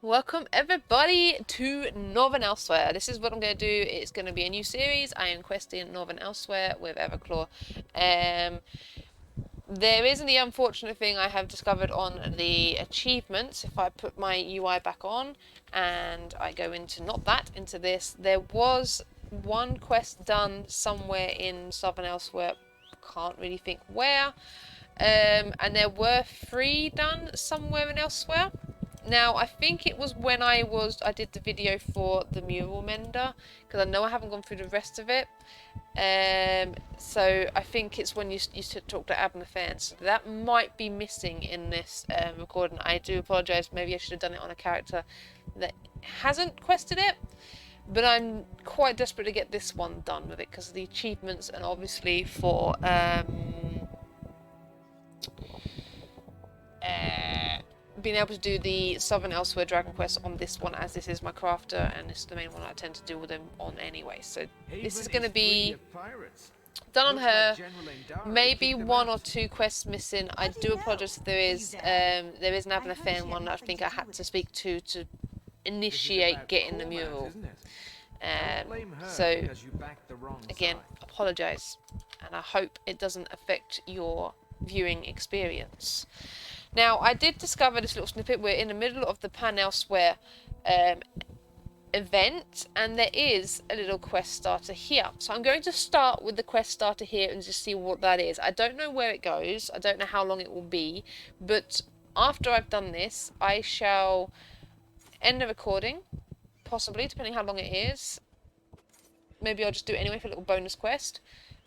Welcome everybody to Northern Elsweyr. This is what I'm going to do. It's going to be a new series. I am questing Northern Elsweyr with Everclaw. There isn't the unfortunate thing I have discovered on the achievements. If I put my UI back on and I go into not that, into this, there was one quest done somewhere in Southern Elsweyr. Can't really think where. And there were 3 done somewhere in Elsweyr. Now, I think it was when I did the video for the mural mender, because I know I haven't gone through the rest of it. So I think it's when you talk to Abnur. So that might be missing in this recording. I do apologise. Maybe I should have done it on a character that hasn't quested it. But I'm quite desperate to get this one done with it because of the achievements, and obviously for being able to do the Southern Elsweyr Dragon Quest on this one, as this is my crafter and this is the main one I tend to deal with them on anyway. So this is going to be done on her. Maybe 1 or 2 quests missing. I do apologise if there is an Abnur one that I think I had to speak to initiate getting the mural. So again, apologise, and I hope it doesn't affect your viewing experience. Now, I did discover this little snippet. We're in the middle of the Pan-Elsweyr event, and there is a little quest starter here. So I'm going to start with the quest starter here and just see what that is. I don't know where it goes. I don't know how long it will be, but after I've done this, I shall end the recording, possibly, depending how long it is. Maybe I'll just do it anyway for a little bonus quest.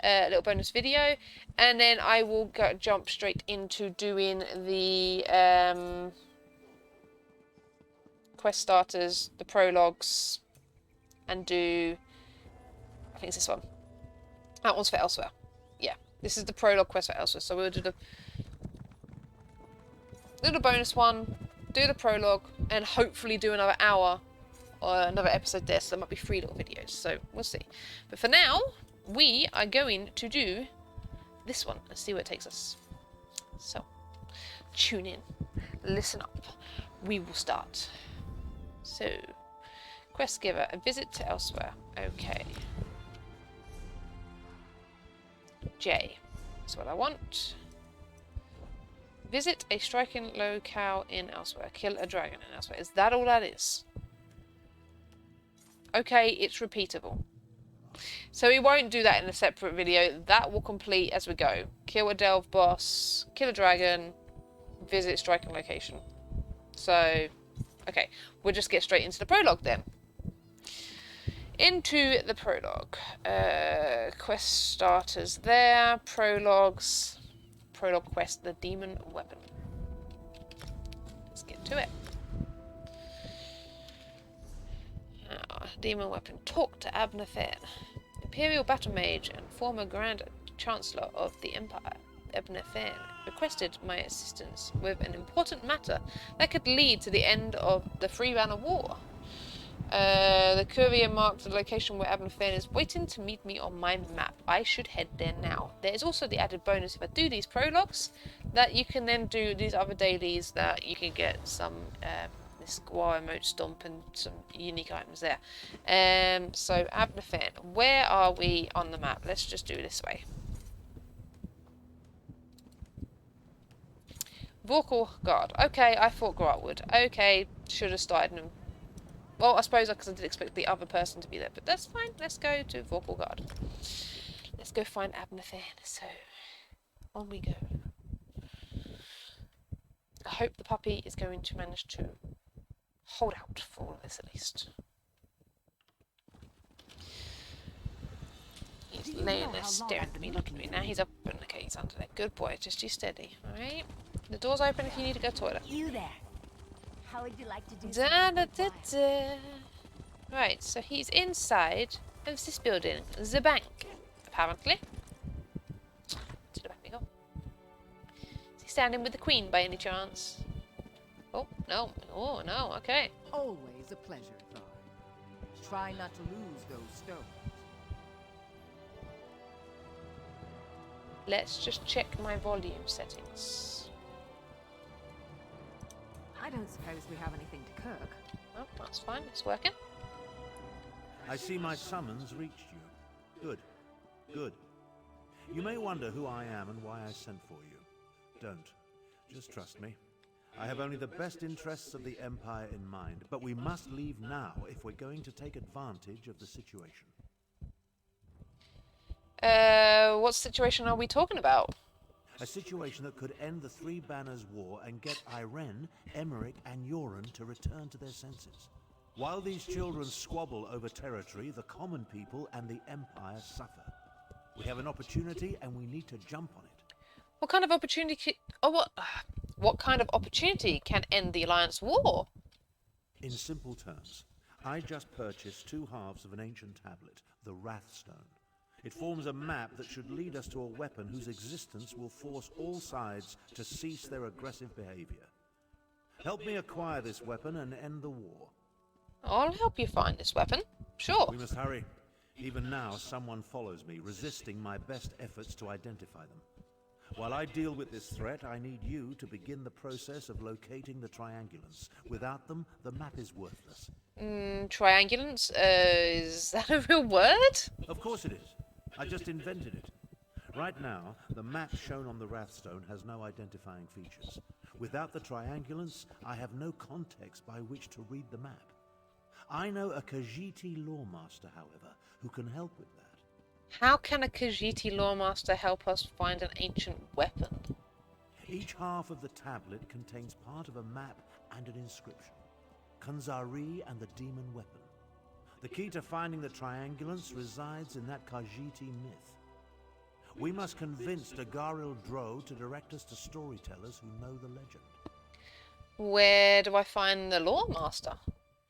A little bonus video, and then I will jump straight into doing the quest starters, the prologues, and do, I think it's this one. That one's for Elsweyr. Yeah, this is the prologue quest for Elsweyr. So we'll do the little bonus one, do the prologue, and hopefully do another hour or another episode there. So there might be 3 little videos. So we'll see. But for now, we are going to do this one and see where it takes us. So, tune in, listen up, we will start. So, quest giver, a visit to Elsweyr. Okay. J, that's what I want. Visit a striking locale in Elsweyr. Kill a dragon in Elsweyr. Is that all that is? Okay, it's repeatable. So we won't do that in a separate video. That will complete as we go. Kill a delve boss, kill a dragon, visit striking location. So, okay, we'll just get straight into the prologue then. Into the prologue. Quest starters there. Prologues. Prologue quest, the demon weapon. Let's get to it. Demon weapon. Talk to Abnur, Imperial Battle Mage and former Grand Chancellor of the Empire. Abnur requested my assistance with an important matter that could lead to the end of the Free Banner War. The courier marked the location where Abnur is waiting to meet me on my map. I should head there now. There is also the added bonus if I do these prologues that you can then do these other dailies that you can get some Squire Moat Stomp and some unique items there. So Abnur, where are we on the map? Let's just do it this way. Vorkal Guard. Okay, I thought Grat would. Okay, should have started them. Well, I suppose because I did expect the other person to be there, but that's fine. Let's go to Vorkal Guard. Let's go find Abnur. So, on we go. I hope the puppy is going to manage to hold out for all of this at least. He's laying there staring at me, looking at me. Now he's up and okay, he's under there. Good boy, just you steady, alright? The door's open if you need to go to the toilet. You there. How would you like to do Da. Right, so he's inside of this building, the bank, apparently. To the back we go. Is he standing with the Queen by any chance? Oh, no. Oh, no, okay. Always a pleasure, Tharn. Try not to lose those stones. Let's just check my volume settings. I don't suppose we have anything to cook. Oh, that's fine. It's working. I see my summons reached you. Good. Good. You may wonder who I am and why I sent for you. Don't. Just trust me. I have only the best interests of the Empire in mind, but we must leave now if we're going to take advantage of the situation. What situation are we talking about? A situation that could end the Three Banners War and get Irene, Emmerich, and Yoren to return to their senses. While these children squabble over territory, the common people and the Empire suffer. We have an opportunity and we need to jump on it. What kind of opportunity? What kind of opportunity can end the Alliance war? In simple terms, I just purchased 2 halves of an ancient tablet, the Wrathstone. It forms a map that should lead us to a weapon whose existence will force all sides to cease their aggressive behavior. Help me acquire this weapon and end the war. I'll help you find this weapon. Sure. We must hurry. Even now, someone follows me, resisting my best efforts to identify them. While I deal with this threat, I need you to begin the process of locating the triangulants. Without them, the map is worthless. Triangulants? Is that a real word? Of course it is. I just invented it. Right now, the map shown on the Wrathstone has no identifying features. Without the triangulants, I have no context by which to read the map. I know a Khajiiti lawmaster, however, who can help with that. How can a Khajiiti lawmaster help us find an ancient weapon? Each half of the tablet contains part of a map and an inscription. Kunzari and the demon weapon. The key to finding the triangulants resides in that Khajiiti myth. We must convince Dagharil Dro to direct us to storytellers who know the legend. Where do I find the lawmaster?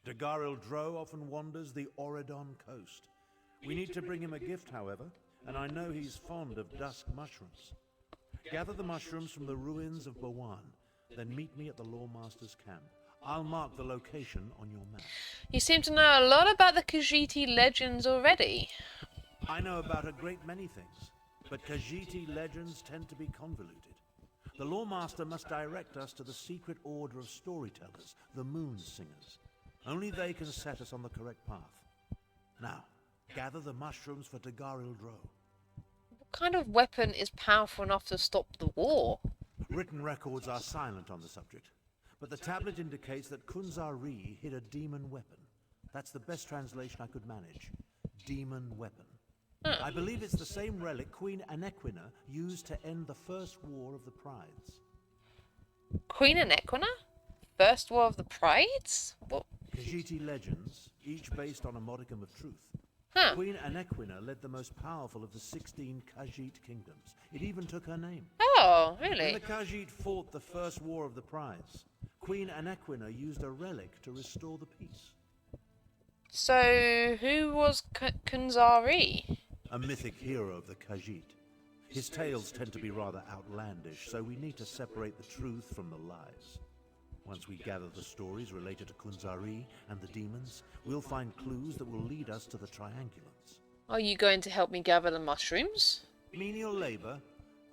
Dagharil Dro often wanders the Oredon coast. We need to bring him a gift, however, and I know he's fond of dusk mushrooms. Gather the mushrooms from the ruins of Bawan, then meet me at the Lawmaster's camp. I'll mark the location on your map. You seem to know a lot about the Khajiiti legends already. I know about a great many things, but Khajiiti legends tend to be convoluted. The Lawmaster must direct us to the secret order of storytellers, the Moon Singers. Only they can set us on the correct path. Now, gather the mushrooms for Dagharil Dro. What kind of weapon is powerful enough to stop the war? Written records are silent on the subject, but the tablet indicates that Kunzari hid a demon weapon. That's the best translation I could manage. Demon weapon. I believe it's the same relic Queen Anequina used to end the First War of the Prides. Queen Anequina? First War of the Prides? What? Khajiiti legends, each based on a modicum of truth. Huh. Queen Anequina led the most powerful of the 16 Khajiit kingdoms. It even took her name. Oh, When really? the Khajiit fought the First War of the Prides, Queen Anequina used a relic to restore the peace. So, who was Kunzari? A mythic hero of the Khajiit. His tales tend to be rather outlandish, so we need to separate the truth from the lies. Once we gather the stories related to Kunzari and the demons, we'll find clues that will lead us to the triangulants. Are you going to help me gather the mushrooms? Menial labor?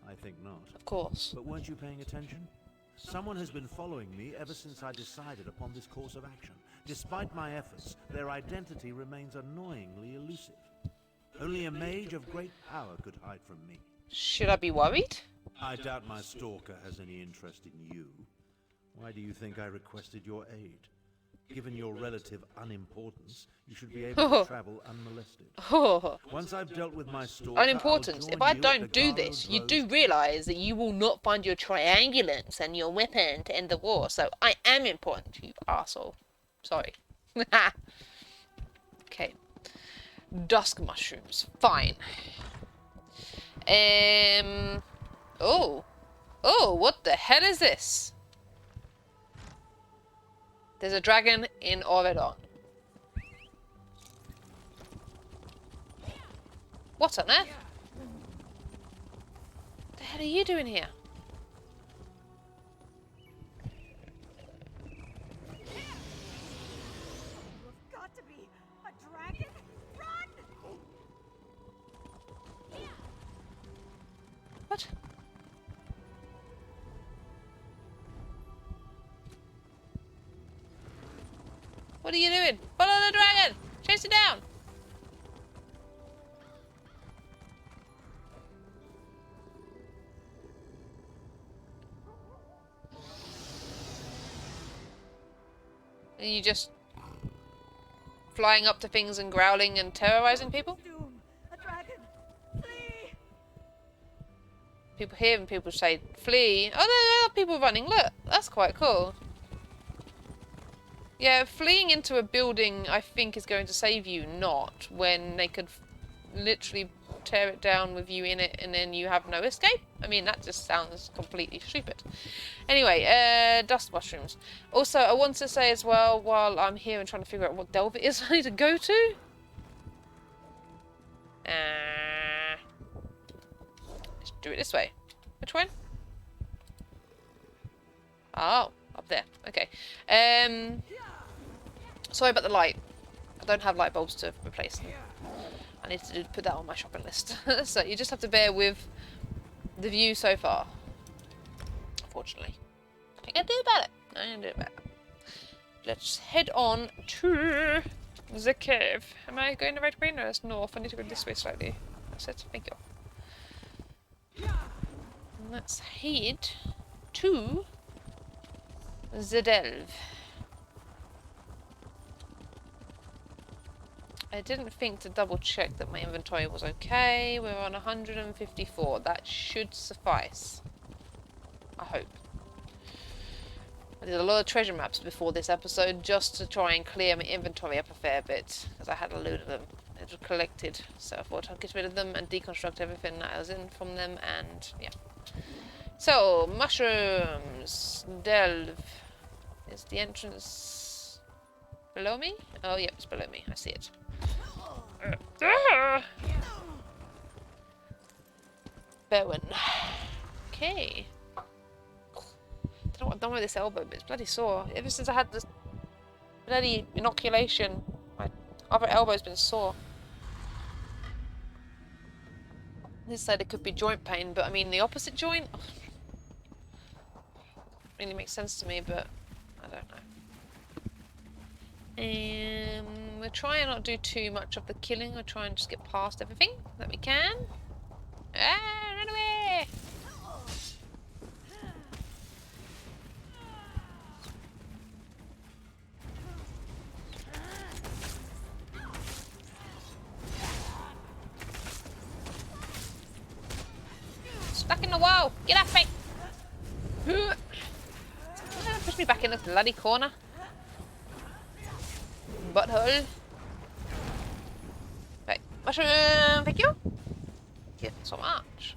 I think not. Of course. But weren't you paying attention? Someone has been following me ever since I decided upon this course of action. Despite my efforts, their identity remains annoyingly elusive. Only a mage of great power could hide from me. Should I be worried? I doubt my stalker has any interest in you. Why do you think I requested your aid? Given your relative unimportance, you should be able to travel unmolested. Oh, Once I've dealt with my stalker, unimportance. I'll If join I you don't at do Dagharil this, you Dro's- do realise that you will not find your triangulants and your weapon to end the war. So I am important, you arsehole. Sorry. Okay. Dusk mushrooms. Fine. Oh. Oh, what the hell is this? There's a dragon in Oredon. What on earth? What the hell are you doing here? You've got to be a dragon. Run! What? What are you doing? Follow the dragon! Chase it down! Are you just flying up to things and growling and terrorizing people? Doom! A dragon! Flee! People hear and people say, flee. Oh, there are people running. Look, that's quite cool. Yeah, fleeing into a building, I think, is going to save you, not when they could literally tear it down with you in it and then you have no escape. I mean, that just sounds completely stupid. Anyway, dust mushrooms. Also, I want to say as well, while I'm here and trying to figure out what delve it is I need to go to. Let's do it this way. Which one? Oh, up there. Okay. Sorry about the light. I don't have light bulbs to replace them. I need to put that on my shopping list. So you just have to bear with the view so far. Unfortunately. Nothing I can do about it. Nothing I can do about it. Let's head on to the cave. Am I going the right way? No, it's north. I need to go this way slightly. That's it. Thank you. And let's head to the delve. I didn't think to double check that my inventory was okay. We're on 154. That should suffice. I hope. I did a lot of treasure maps before this episode just to try and clear my inventory up a fair bit, because I had a load of them. It was collected, so I thought I'd get rid of them and deconstruct everything that I was in from them, and yeah. So, mushrooms. Delve. Is the entrance below me? Oh, yep, it's below me. I see it. Bowen. Okay. Don't know what I've done with this elbow, but it's bloody sore. Ever since I had this bloody inoculation, my other elbow's been sore. This side it could be joint pain, but I mean the opposite joint really makes sense to me, but I don't know. We'll try and not do too much of the killing. We'll try and just get past everything that we can. Ah, run away! Stuck in the wall! Get off me! Push me back in this bloody corner. Butthole. Right, mushroom, thank you. Thank you so much.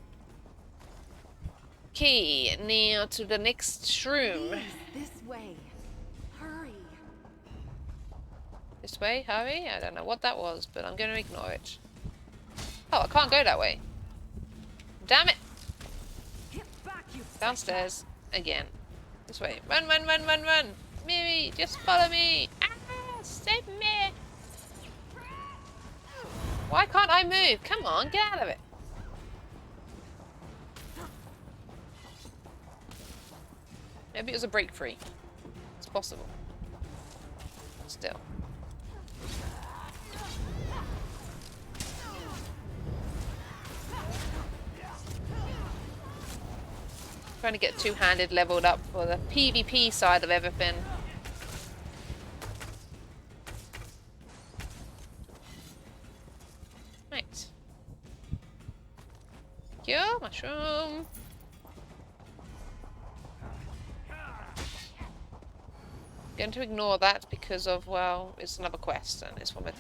Okay, now to the next shroom. Please, this way. Hurry. This way, hurry? I don't know what that was, but I'm going to ignore it. Oh, I can't go that way. Damn it! Get back, you Downstairs again. This way. Run, run, run, run, run! Miri, just follow me! Ah, save me! Why can't I move? Come on, get out of it! Maybe it was a break free. It's possible. Still. Trying to get two-handed leveled up for the PvP side of everything. Right. Thank you, mushroom. Going to ignore that because of, well, it's another quest and it's one with...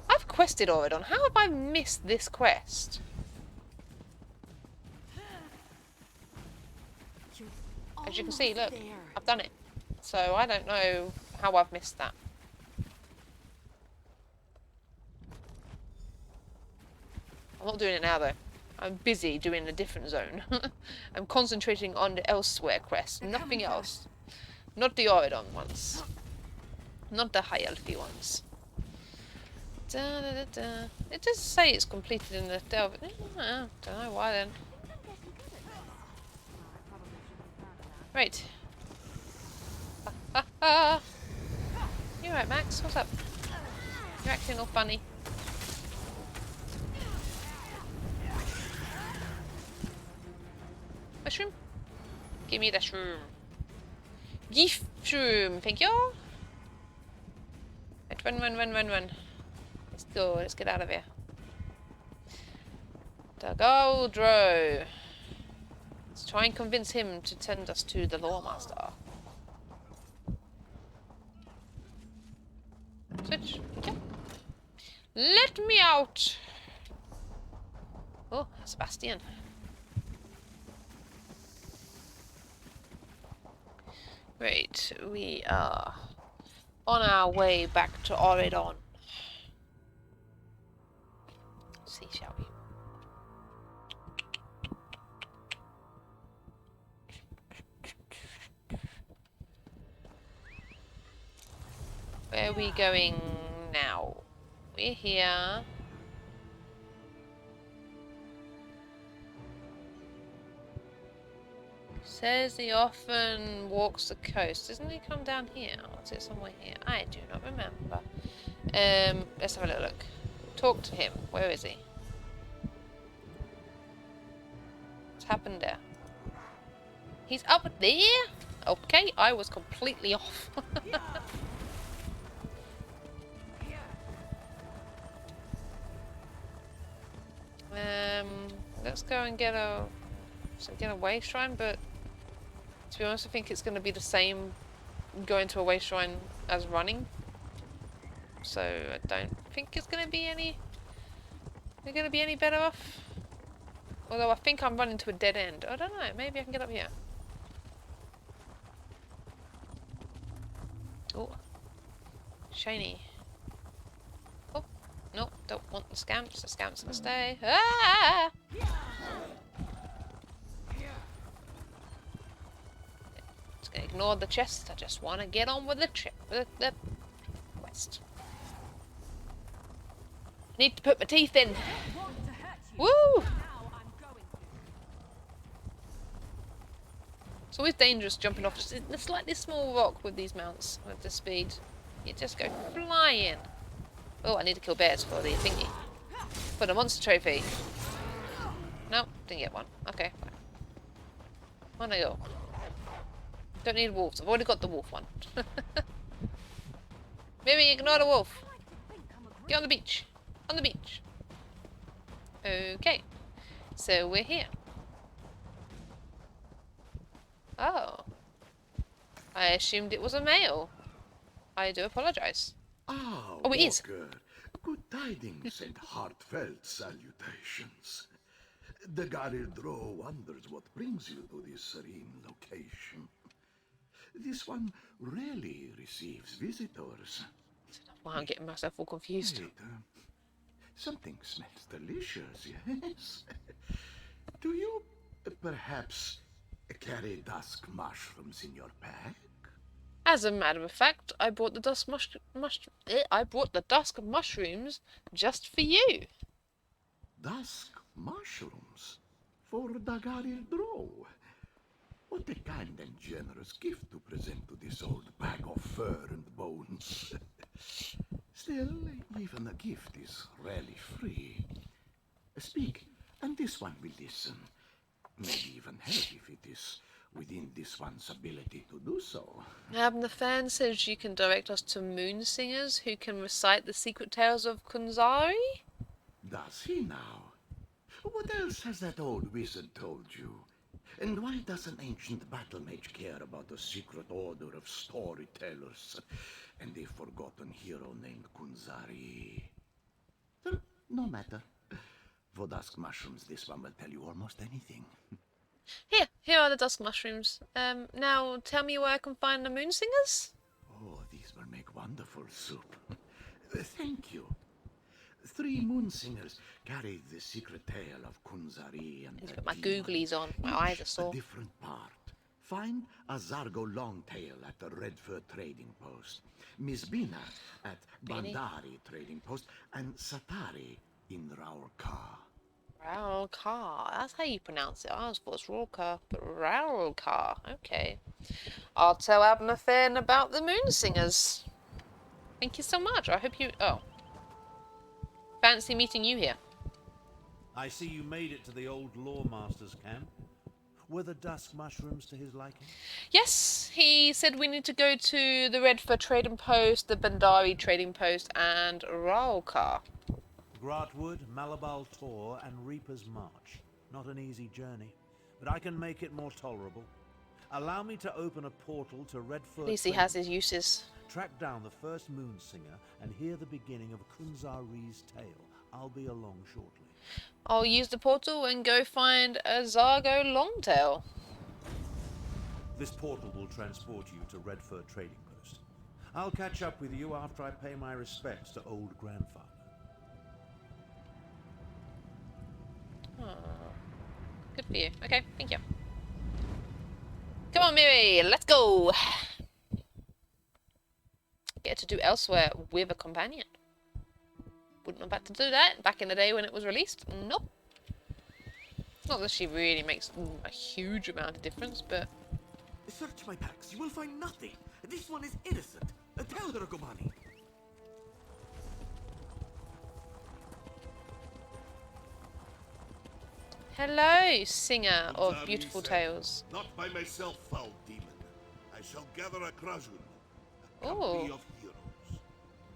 I've quested Auridon. How have I missed this quest? As you can see, look, I've done it. So I don't know how I've missed that. I'm not doing it now though. I'm busy doing a different zone. I'm concentrating on the Elsweyr quest, nothing else. Not the Auridon ones. Not the high elfy ones. Da, da, da, da. It does say it's completed in the delve. Don't know why then. Right. Ah! You alright, Max? What's up? You're acting all funny. Mushroom? Give me the shroom. Gift shroom, thank you. Right, run. Let's go, let's get out of here. Dagaldro. Let's try and convince him to send us to the Lawmaster. Switch. Okay. Let me out! Oh, Sebastian. Right, we are on our way back to Oridon. See, shall we? Where are we going now? We're here. Says he often walks the coast. Doesn't he come down here? Or is it somewhere here? I do not remember. Let's have a little look. Talk to him. Where is he? What's happened there? He's up there? Okay, I was completely off. Let's go and get a way shrine, but to be honest, I think it's going to be the same going to a way shrine as running. So I don't think it's going to be any. We're going to be any better off. Although I think I'm running to a dead end. I don't know. Maybe I can get up here. Oh, shiny. Oh no, don't want the scamps. The scamps can stay. Ah! Just gonna ignore the chest. I just want to get on with the trip, with the quest. Need to put my teeth in. Woo! It's always dangerous jumping off just a slightly small rock with these mounts at this speed. You just go flying. Oh, I need to kill bears for the thingy. For the monster trophy. No, didn't get one. Okay, fine. On I go. Don't need wolves. I've already got the wolf one. Maybe ignore the wolf. Get on the beach. On the beach. Okay. So we're here. Oh. I assumed it was a male. I do apologize. Ah, Oh, it is. Walker. Good tidings and heartfelt salutations. The Garildro wonders what brings you to this serene location. This one rarely receives visitors. Wow, I'm getting myself all confused. Wait, something smells delicious, yes? Do you perhaps carry dusk mushrooms in your pack? As a matter of fact, I brought the dusk mushrooms just for you. Dusk mushrooms? For Dagarildro? What a kind and generous gift to present to this old bag of fur and bones. Still, even a gift is rarely free. Speak, and this one will listen. Maybe even help if it is within this one's ability to do so. Abnur says you can direct us to moon singers who can recite the secret tales of Kunzari? Does he now? What else has that old wizard told you? And why does an ancient battle mage care about a secret order of storytellers and a forgotten hero named Kunzari? No matter. For dusk mushrooms, this one will tell you almost anything. Here are the dusk mushrooms. Now tell me where I can find the moon singers? Oh, these will make wonderful soup. Thank you. 3 moon singers carry the secret tale of Kunzari and Let's the put my demon. googlies on. My eyes are Each sore. a different part. Find a Zargo Longtail at the Redfur Trading Post, Miss Bina at Beanie. Bandari Trading Post, and Satari in Raurka. Ralkar. That's how you pronounce it. I always thought it's Ralkar, but Ralkar. Okay. I'll tell Abnur Finn about the Moon Singers. Thank you so much. I hope you... Oh. Fancy meeting you here. I see you made it to the old Lawmaster's camp. Were the dusk mushrooms to his liking? Yes, he said we need to go to the Redford Trading Post, the Bandari Trading Post, and Ralkar. Gratwood, Malabal Tor, and Reaper's March. Not an easy journey, but I can make it more tolerable. Allow me to open a portal to Redford. At least he has his uses. Track down the first Moon Singer and hear the beginning of Kunzari's tale. I'll be along shortly. I'll use the portal and go find a Zargo Longtail. This portal will transport you to Redford Trading Post. I'll catch up with you after I pay my respects to old grandfather. Oh, good for you. Okay, thank you. Come on, Miri, let's go. Get to do Elsweyr with a companion. Wouldn't have had to do that back in the day when it was released. Nope. Not that she really makes a huge amount of difference, but... Search my packs. You will find nothing. This one is innocent. Tell her, Gomani. Hello, singer of beautiful tales. Not by myself, foul demon. I shall gather a Krajun, a Ooh. company of heroes.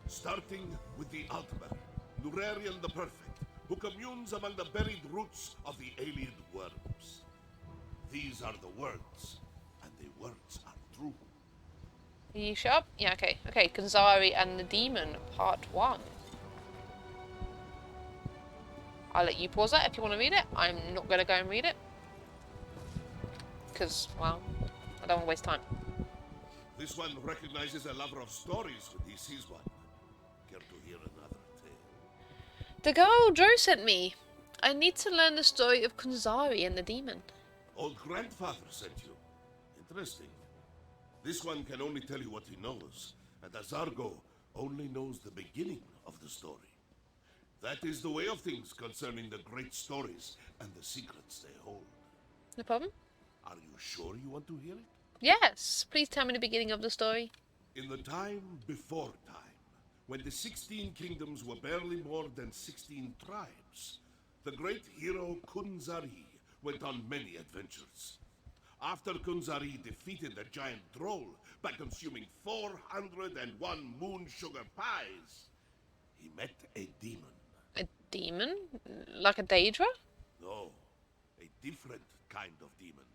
Starting with the Altmer, Nurarian the Perfect, who communes among the buried roots of the alien worms. These are the words, and the words are true. Are you shut up? Yeah, okay. Okay, Kunzari and the Demon, Part 1. I'll let you pause that if you want to read it. I'm not going to go and read it. Because, well, I don't want to waste time. This one recognizes a lover of stories when he sees one. Care to hear another tale? The girl Joe sent me. I need to learn the story of Kunzari and the Demon. Old grandfather sent you. Interesting. This one can only tell you what he knows, and Azargo only knows the beginning of the story. That is the way of things concerning the great stories and the secrets they hold. No problem? Are you sure you want to hear it? Yes. Please tell me the beginning of the story. In the time before time, when the 16 kingdoms were barely more than 16 tribes, the great hero Kunzari went on many adventures. After Kunzari defeated the giant troll by consuming 401 moon sugar pies, he met a demon. A demon? Like a Daedra? No, a different kind of demon.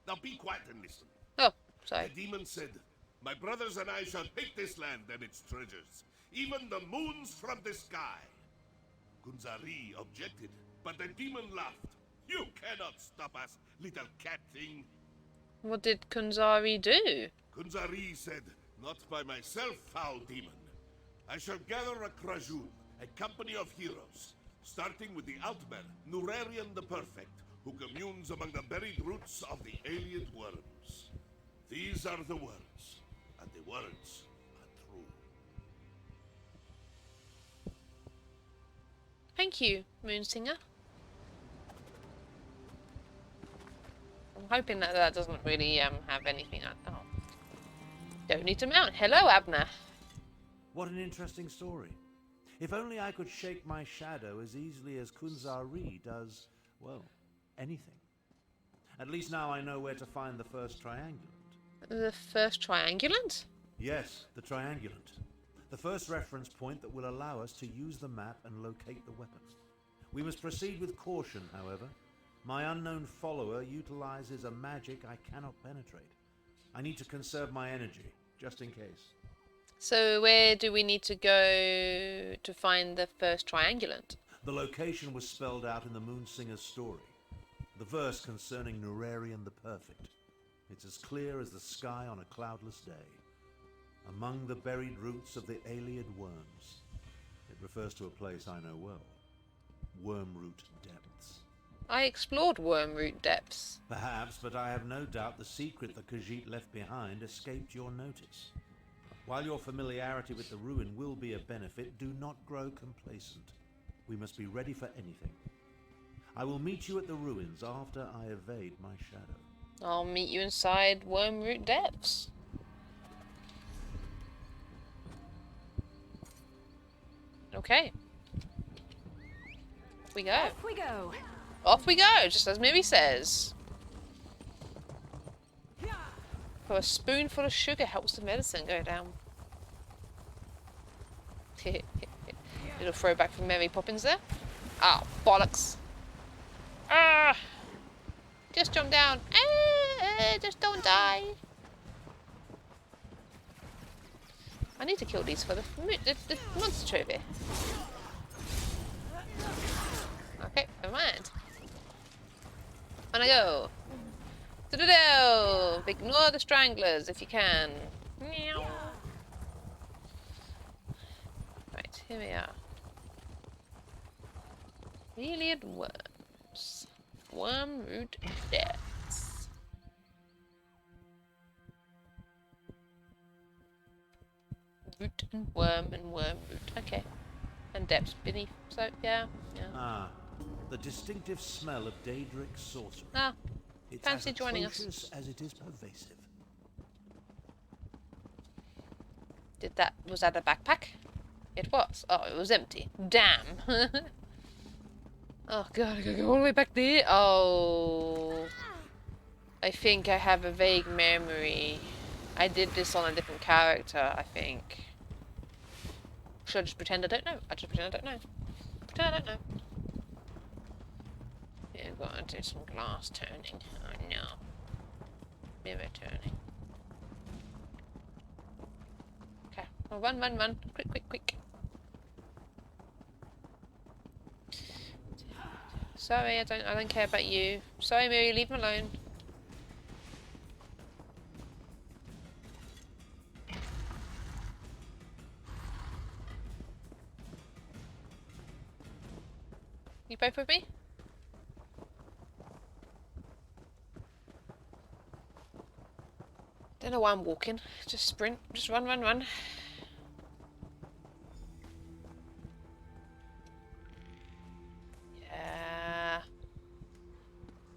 Now be quiet and listen. Oh, sorry. The demon said, "My brothers and I shall take this land and its treasures, even the moons from the sky." Kunzari objected, but the demon laughed. "You cannot stop us, little cat thing." What did Kunzari do? Kunzari said, "Not by myself, foul demon. I shall gather a Krajun, a company of heroes, starting with the Altmer, Nurarian the Perfect, who communes among the buried roots of the alien worms. These are the words, and the words are true." Thank you, Moonsinger. I'm hoping that that doesn't really have anything. Oh, don't need to mount. Hello, Abnur. What an interesting story. If only I could shake my shadow as easily as Kunzari does, well, anything. At least now I know where to find the first triangulant. The first triangulant? Yes, the triangulant. The first reference point that will allow us to use the map and locate the weapon. We must proceed with caution, however. My unknown follower utilizes a magic I cannot penetrate. I need to conserve my energy, just in case. So where do we need to go to find the first triangulant? The location was spelled out in the Moonsinger's story. The verse concerning Nurarian the Perfect. It's as clear as the sky on a cloudless day. Among the buried roots of the alien worms. It refers to a place I know well. Wormroot Depths. I explored Wormroot Depths. Perhaps, but I have no doubt the secret the Khajiit left behind escaped your notice. While your familiarity with the ruin will be a benefit, do not grow complacent. We must be ready for anything. I will meet you at the ruins after I evade my shadow. I'll meet you inside Wormroot Depths. Okay. Off we go. Off we go. Off we go, just as Miri says. For a spoonful of sugar helps the medicine go down. Little throwback from Mary Poppins there. Ah, bollocks. Ah! Just jump down. Just don't die. I need to kill these for the monster trophy. Okay, never mind. On I go. Do-do-do! Ignore the stranglers if you can. Meow. Right, here we are. Myriad worms. Wormroot depths. Root and wormroot. Okay. And depths beneath. So, yeah. Ah, the distinctive smell of Daedric sorcery. Ah, It's fancy as joining us. atrocious as it is pervasive. Was that a backpack? It was. Oh, it was empty. Damn. Oh god, I gotta go all the way back there. Oh. I think I have a vague memory. I did this on a different character, I think. Should I just pretend I don't know? I just pretend I don't know. Pretend I don't know. Yeah, I've got to do some glass turning. Oh no. Mirror turning. Okay. Well, run. Quick. Sorry, I don't care about you. Sorry, Miri, leave him alone. You both with me? Don't know why I'm walking. Just sprint. Just run. Yeah.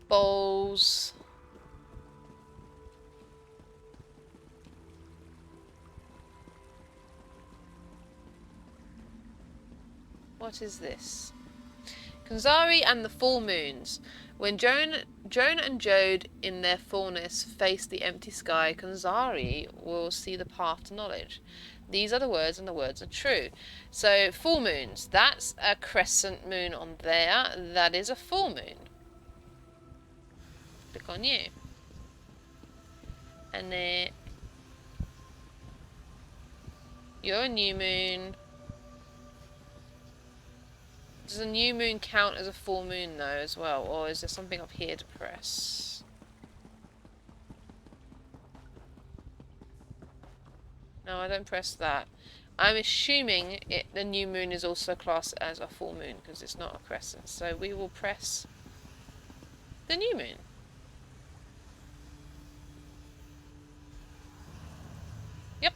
Bowls. What is this? Kanzari and the Full Moons. When Joan and Jode in their fullness face the empty sky, Kanzari will see the path to knowledge. These are the words, and the words are true. So, full moons. That's a crescent moon on there. That is a full moon. Click on you. And then you're a new moon. Does a new moon count as a full moon though as well, or is there something up here to press? No, I don't press that. I'm assuming the new moon is also classed as a full moon because it's not a crescent. So we will press the new moon. Yep.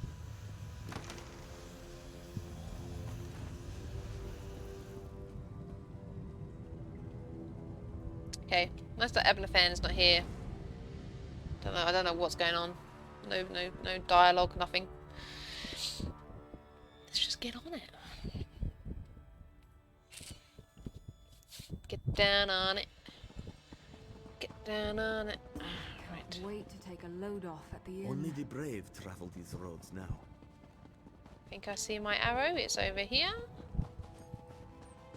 Okay, nice that Abnur is not here. I don't know what's going on. No dialogue, nothing. Let's just get on it. Get down on it. Get down on it. Right. Wait to take a load off at the inn. Only the brave travel these roads now. I think I see my arrow. It's over here.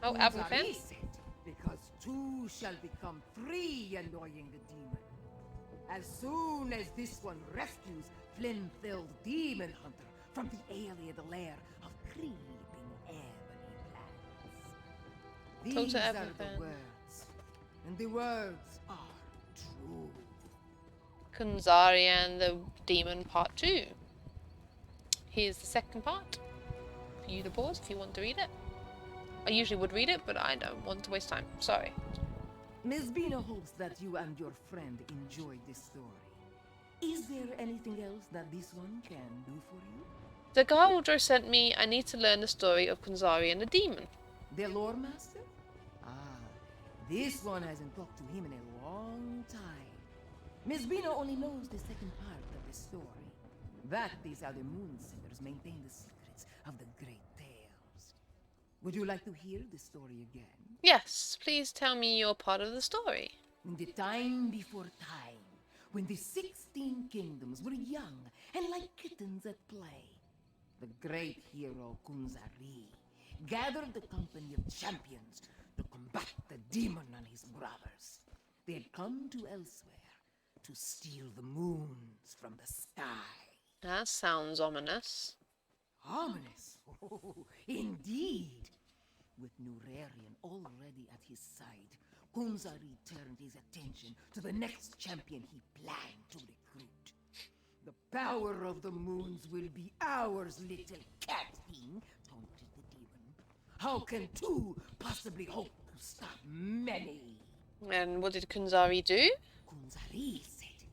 Oh, Kanzari Abnur. said, because two shall become three, annoying the demon. As soon as this one rescues Flynn-filled demon hunter from the alien lair of creeping ebony plants. Talk These to are Abnur. the words, and the words are true. Kanzari and the Demon Part 2. Here's the second part. For you to pause if you want to read it. I usually would read it, but I don't want to waste time. Sorry. Miss Bina hopes that you and your friend enjoyed this story. Is there anything else that this one can do for you? The Galdro sent me. I need to learn the story of Kanzari and the demon. The lore master? Ah, This one hasn't talked to him in a long time. Miss Bina only knows the second part of the story. That is how the Moonsingers maintain the secrets of the great tales. Would you like to hear the story again? Yes, please tell me your part of the story. In the time before time, when the 16 kingdoms were young and like kittens at play, the great hero Kunzari gathered the company of champions to combat the demon and his brothers. They had come to Elsweyr to steal the moons from the sky. That sounds ominous. Ominous? Oh, indeed. With Nurarian already at his side, Kunzari turned his attention to the next champion he planned to recruit. The power of the moons will be ours, little cat thing, taunted the demon. How can two possibly hope to stop many? And what did Kunzari do? Kunzari said,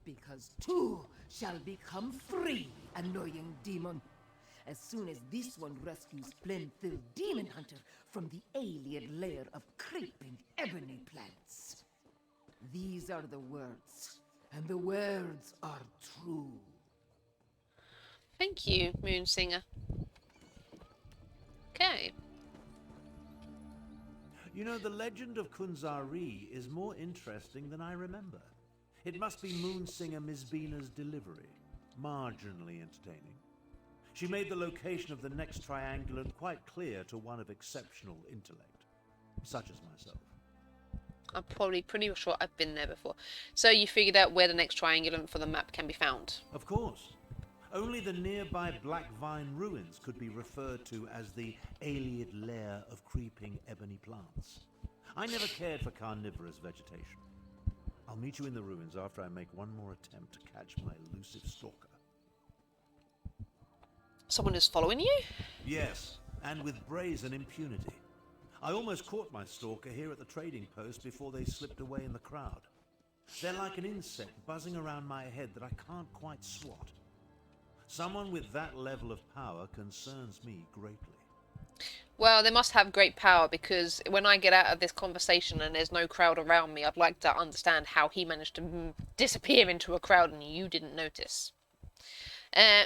because two shall become three, annoying demon. As soon as this one rescues Plenfil Demon Hunter from the alien lair of creeping ebony plants. These are the words, and the words are true. Thank you, Moonsinger. Okay. You know, the legend of Kunzari is more interesting than I remember. It must be Moonsinger Mizbina's delivery. Marginally entertaining. She made the location of the next triangulant quite clear to one of exceptional intellect, such as myself. I'm probably pretty sure I've been there before. So you figured out where the next triangulant for the map can be found? Of course. Only the nearby Black Vine ruins could be referred to as the alien lair of creeping ebony plants. I never cared for carnivorous vegetation. I'll meet you in the ruins after I make one more attempt to catch my elusive stalker. Someone is following you? Yes, and with brazen impunity. I almost caught my stalker here at the trading post before they slipped away in the crowd. They're like an insect buzzing around my head that I can't quite swat. Someone with that level of power concerns me greatly. Well, they must have great power, because when I get out of this conversation and there's no crowd around me, I'd like to understand how he managed to disappear into a crowd and you didn't notice.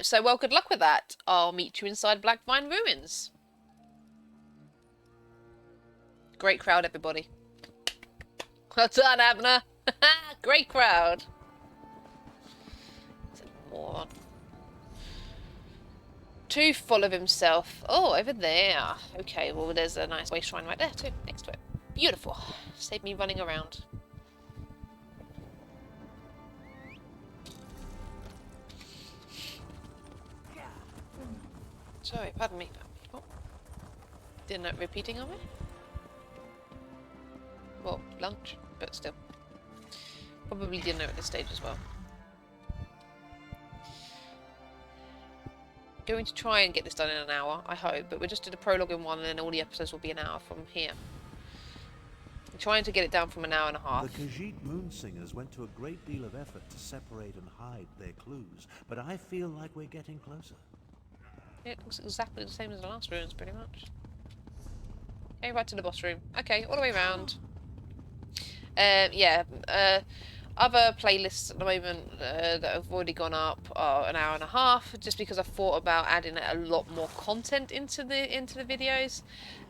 So, well, good luck with that. I'll meet you inside Black Vine Ruins. Great crowd, everybody. Well done, Abnur. Great crowd. It's a moron. Too full of himself. Oh, over there. Okay, well, there's a nice way shrine right there, too, next to it. Beautiful. Save me running around. Sorry, pardon me. Oh. Didn't know repeating on me? Well, lunch, but still. Probably didn't know at this stage as well. Going to try and get this done in an hour, I hope, but we'll just do the prologue in one and then all the episodes will be an hour from here. I'm trying to get it down from an hour and a half. The Khajiit Moonsingers went to a great deal of effort to separate and hide their clues, but I feel like we're getting closer. It looks exactly the same as the last ruins, pretty much. Okay, right to the boss room. Okay, all the way around. Other playlists at the moment that have already gone up are an hour and a half, just because I thought about adding a lot more content into the videos.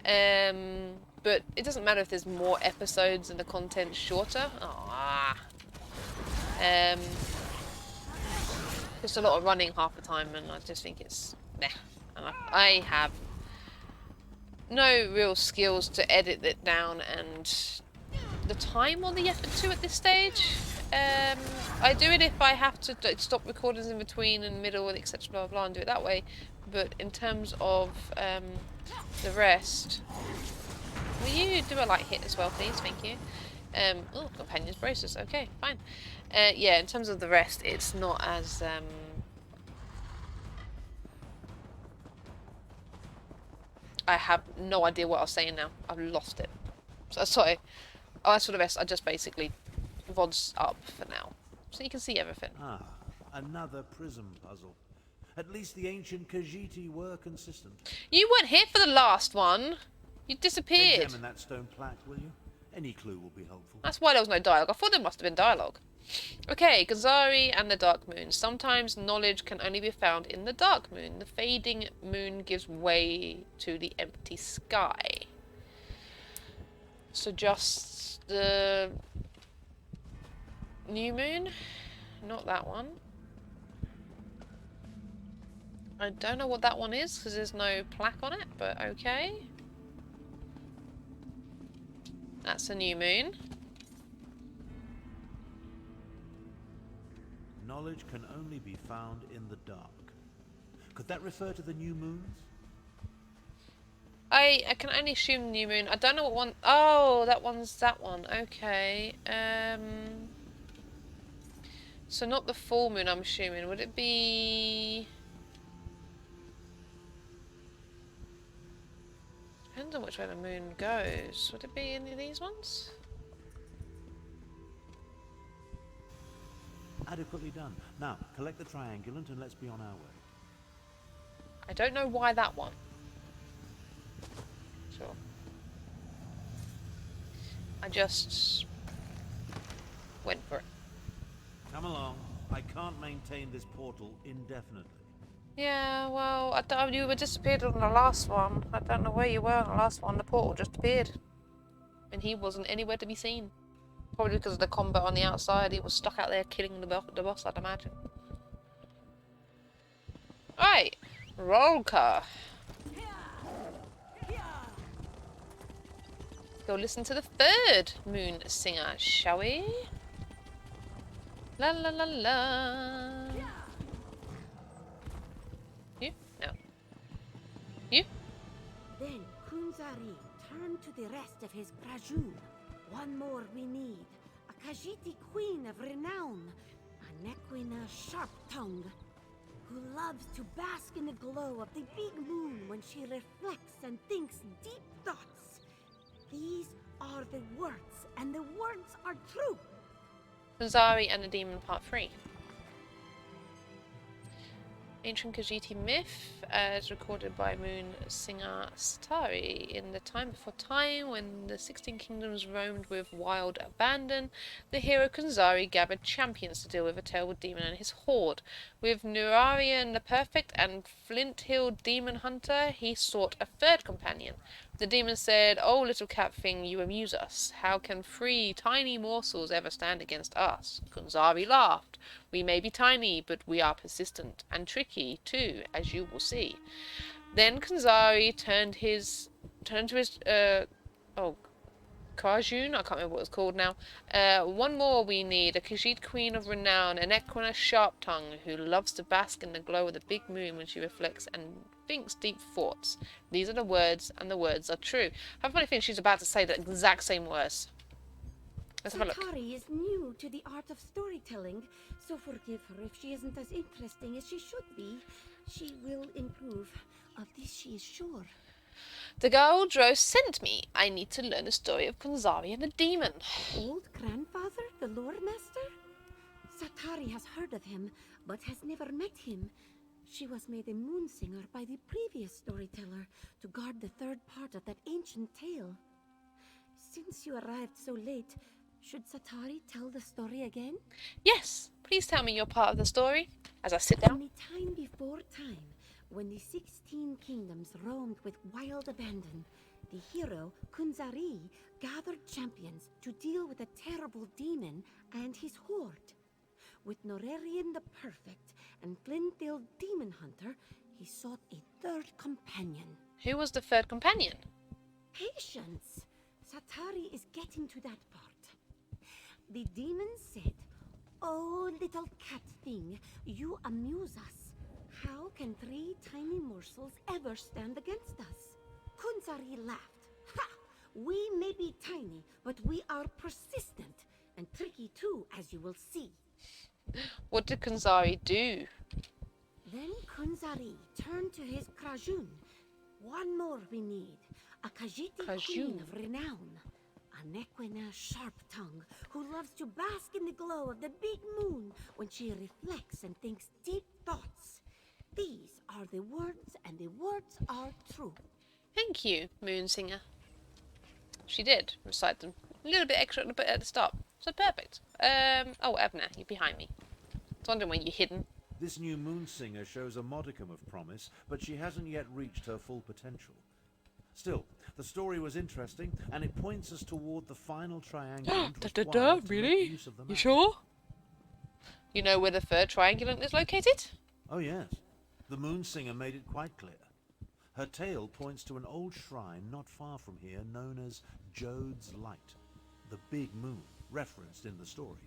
But it doesn't matter if there's more episodes and the content's shorter. Just a lot of running half the time, and I just think it's meh. And I have no real skills to edit it down, and the time or the effort to at this stage. I do it if I have to stop recordings in between and middle, etc. Blah, blah, blah, and do it that way. But in terms of the rest, will you do a light hit as well, please? Thank you. Oh, companions braces. Okay, fine. Yeah, in terms of the rest, it's not as I have no idea what I was saying now. I've lost it. So sorry. Oh, as for the rest, I just basically VODs up for now, so you can see everything. Ah, another prism puzzle. At least the ancient Khajiiti were consistent. You weren't here for the last one. You disappeared. Examine that stone plaque, will you? Any clue will be helpful. That's why there was no dialogue. I thought there must have been dialogue. Okay, Gonzari and the Dark Moon. Sometimes knowledge can only be found in the Dark Moon. The fading moon gives way to the empty sky. So just the new moon? Not that one. I don't know what that one is because there's no plaque on it, but okay. That's a new moon. Knowledge can only be found in the dark. Could that refer to the new moons? I can only assume the new moon. I don't know what one. Oh, that one's that one. Okay. So not the full moon, I'm assuming. Would it be? Depends on which way the moon goes. Would it be any of these ones? Adequately done. Now, collect the triangulant and let's be on our way. I don't know why that one. Sure. I just went for it. Come along. I can't maintain this portal indefinitely. Yeah, well, I thought you were disappeared on the last one. I don't know where you were on the last one. The portal just appeared. And he wasn't anywhere to be seen. Probably because of the combat on the outside. He was stuck out there killing the boss, I'd imagine. Right. Roll car. Go listen to the third moon singer, shall we? La la la la. You? No. You? Then Kunzari turned to the rest of his Krajun. One more we need. A Khajiiti queen of renown. A Nequina sharp-tongue. Who loves to bask in the glow of the big moon when she reflects and thinks deep thoughts. These are the words, and the words are true. Gonzari and the Demon Part 3. Ancient Khajiiti myth, as recorded by moon singer Satari. In the time before time, when the 16 kingdoms roamed with wild abandon, the hero Kunzari gathered champions to deal with a terrible demon and his horde. With Nurarian the Perfect and Flint-Hill Demon Hunter, he sought a third companion. The demon said, "Oh, little cat thing, you amuse us. How can 3 tiny morsels ever stand against us?" Kunzari laughed. "We may be tiny, but we are persistent, and tricky, too, as you will see." Then Kunzari turned to his Karjun, I can't remember what it's called now. One more we need, a Khajiit queen of renown, an Equina sharp-tongue, who loves to bask in the glow of the big moon when she reflects and thinks deep thoughts. These are the words, and the words are true. I have a funny feeling she's about to say the exact same words. Let's have a look. Satari is new to the art of storytelling, so forgive her if she isn't as interesting as she should be. She will improve. Of this she is sure. The Gauldro sent me. I need to learn the story of Kunzari and the demon. Old grandfather, the lore master? Satari has heard of him, but has never met him. She was made a moon singer by the previous storyteller to guard the third part of that ancient tale. Since you arrived so late, should Satari tell the story again? Yes, please tell me your part of the story, as I sit down. In the time before time, when the 16 kingdoms roamed with wild abandon, the hero, Kunzari, gathered champions to deal with a terrible demon and his horde. With Northern the Perfect and Flint-Hill Demon Hunter, he sought a third companion. Who was the third companion? Patience! Satari is getting to that part. The demon said, "Oh, little cat thing, you amuse us. How can 3 tiny morsels ever stand against us?" Kunzari laughed. "Ha! We may be tiny, but we are persistent, and tricky too, as you will see." What did Kunzari do? Then Kunzari turned to his Krajun. One more we need. A Khajiiti queen of renown. A Nequina sharp-tongue who loves to bask in the glow of the big moon when she reflects and thinks deep thoughts. These are the words, and the words are true. Thank you, Moon Singer. She did recite them A little bit extra at the start. So perfect. Oh, Abnur, you're behind me. I was wondering where you're hidden. This new moon singer shows a modicum of promise, but she hasn't yet reached her full potential. Still, the story was interesting, and it points us toward the final triangulant required to make use of the map. You sure? You know where the third triangulant is located? Oh yes, the moon singer made it quite clear. Her tale points to an old shrine not far from here known as Jode's Light, the big moon, referenced in the story.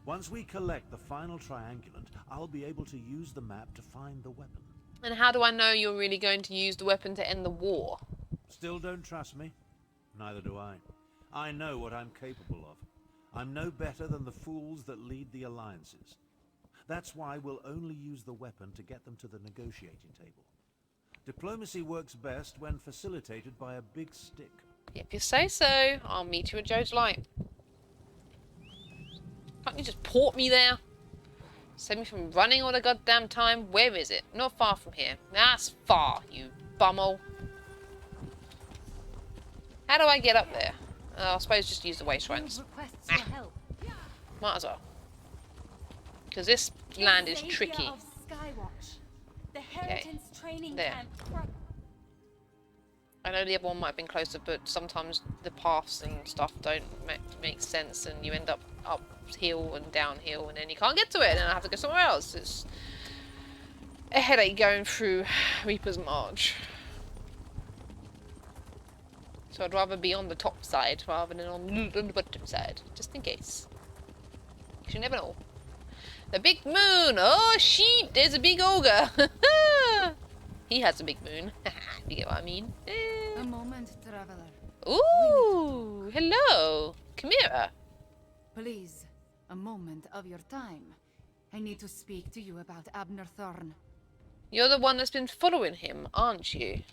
Once we collect the final triangulant, I'll be able to use the map to find the weapon. And how do I know you're really going to use the weapon to end the war? Still don't trust me? Neither do I. I know what I'm capable of. I'm no better than the fools that lead the alliances. That's why we'll only use the weapon to get them to the negotiating table. Diplomacy works best when facilitated by a big stick. If you say so, I'll meet you at Jode's Light. Can't you just port me there? Save me from running all the goddamn time? Where is it? Not far from here. That's far, you bumhole. How do I get up there? I suppose just use the way shrines. Requests for help. Might as well. Because this land is Savior tricky. of Skywatch, the Heritance training there. camp. I know the other one might have been closer, but sometimes the paths and stuff don't make sense, and you end up uphill and downhill, and then you can't get to it, and I have to go somewhere else. It's a headache going through Reaper's March. So I'd rather be on the top side rather than on the bottom side, just in case. You never know. The big moon! Oh, sheep! There's a big ogre! He has a big moon. You get what I mean? A moment, traveler. Ooh! Hello! Chimera! Please, a moment of your time. I need to speak to you about Abnur Tharn. You're the one that's been following him, aren't you?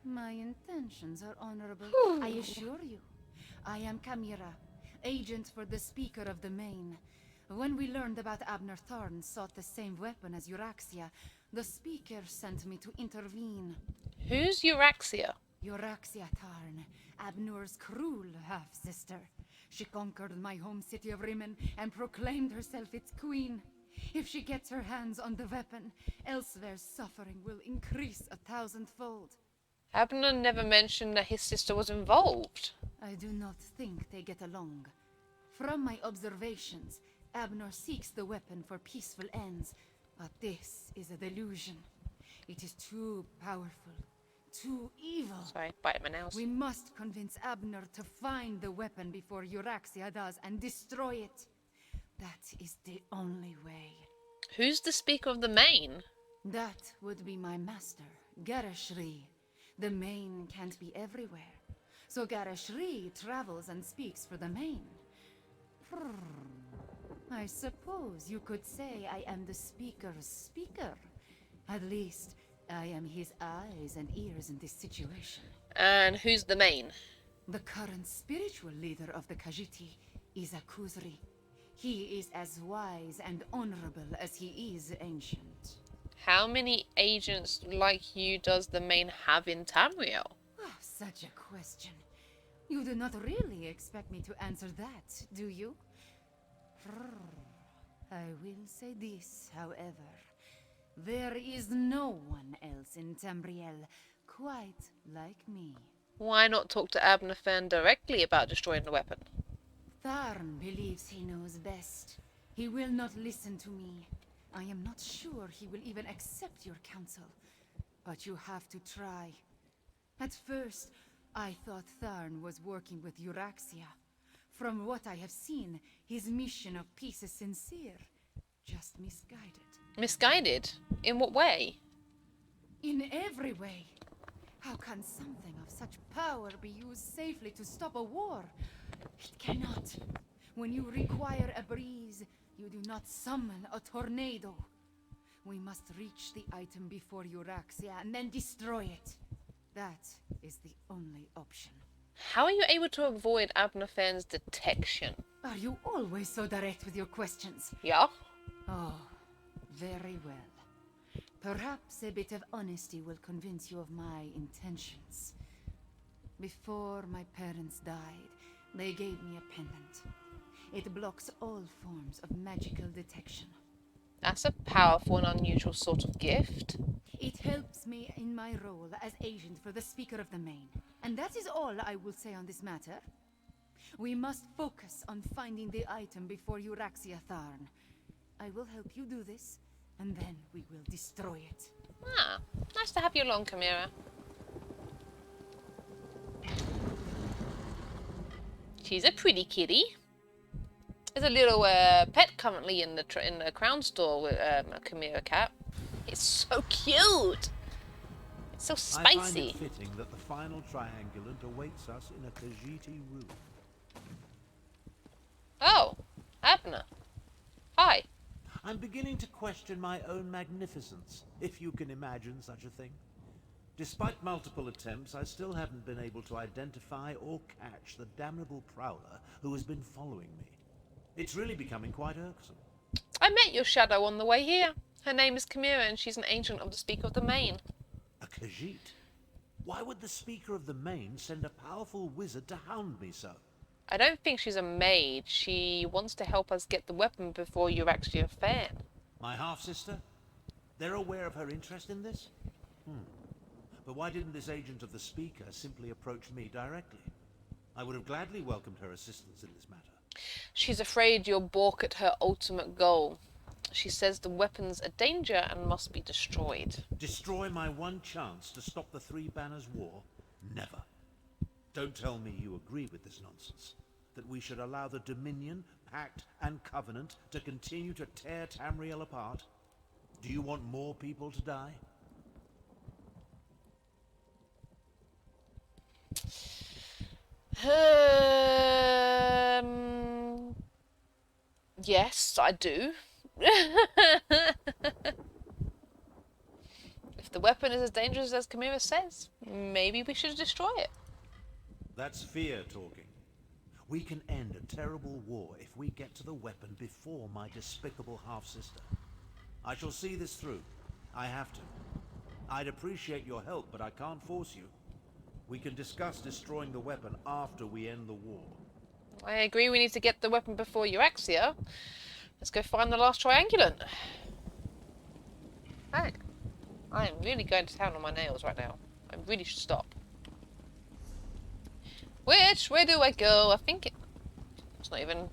My intentions are honorable, I assure you. I am Chimera, agent for the Speaker of the Main. When we learned about Abnur Tharn sought the same weapon as Euraxia, the Speaker sent me to intervene. Who's Euraxia? Euraxia Tharn, Abnur's cruel half-sister. She conquered my home city of Rimmon and proclaimed herself its queen. If she gets her hands on the weapon, Elsweyr's suffering will increase 1,000-fold. Abnur never mentioned that his sister was involved. I do not think they get along. From my observations, Abnur seeks the weapon for peaceful ends, but this is a delusion. It is too powerful, too evil. Sorry, biting my nails. We must convince Abnur to find the weapon before Euraxia does and destroy it. That is the only way. Who's the Speaker of the Main? That would be my master, Garashri. The Main can't be everywhere, so Garashri travels and speaks for the Main. I suppose you could say I am the Speaker's speaker. At least, I am his eyes and ears in this situation. And who's the Main? The current spiritual leader of the Khajiit is Akuzri. He is as wise and honorable as he is ancient. How many agents like you does the Main have in Tamriel? Oh, such a question. You do not really expect me to answer that, do you? I will say this, however. There is no one else in Tamriel quite like me. Why not talk to Abnur directly about destroying the weapon? Tharn believes he knows best. He will not listen to me. I am not sure he will even accept your counsel. But you have to try. At first, I thought Tharn was working with Euraxia. From what I have seen, his mission of peace is sincere, just misguided. Misguided? In what way? In every way. How can something of such power be used safely to stop a war? It cannot. When you require a breeze, you do not summon a tornado. We must reach the item before Euraxia and then destroy it. That is the only option. How are you able to avoid Abnur detection? Are you always so direct with your questions? Yeah? Oh, very well. Perhaps a bit of honesty will convince you of my intentions. Before my parents died, they gave me a pendant. It blocks all forms of magical detection. That's a powerful and unusual sort of gift. It helps me in my role as agent for the Speaker of the Main. And that is all I will say on this matter. We must focus on finding the item before Euraxia Tharn. I will help you do this, and then we will destroy it. Ah, nice to have you along, Chimera. She's a pretty kitty. There's a little pet currently in the crown store with a Chimera cat. It's so cute. It's so spicy. I find it fitting that the final triangulant awaits us in a Khajiiti room. Oh, Abnur. Hi. I'm beginning to question my own magnificence, if you can imagine such a thing. Despite multiple attempts, I still haven't been able to identify or catch the damnable prowler who has been following me. It's really becoming quite irksome. I met your shadow on the way here. Her name is Chimera, and she's an agent of the Speaker of the Main. A Khajiit? Why would the Speaker of the Main send a powerful wizard to hound me so? I don't think she's a maid. She wants to help us get the weapon before you're actually a fan. My half-sister? They're aware of her interest in this? But why didn't this agent of the Speaker simply approach me directly? I would have gladly welcomed her assistance in this matter. She's afraid you'll balk at her ultimate goal. She says the weapon's a danger and must be destroyed. Destroy my one chance to stop the Three Banners War? Never. Don't tell me you agree with this nonsense. That we should allow the Dominion, Pact, and Covenant to continue to tear Tamriel apart? Do you want more people to die? Yes, I do. If the weapon is as dangerous as Chimera says, maybe we should destroy it. That's fear talking. We can end a terrible war if we get to the weapon before my despicable half-sister. I shall see this through. I have to. I'd appreciate your help, but I can't force you. We can discuss destroying the weapon after we end the war. I agree we need to get the weapon before Euraxia. Let's go find the last triangulant. Hey, I am really going to town on my nails right now. I really should stop. Which way do I go? I think it's not even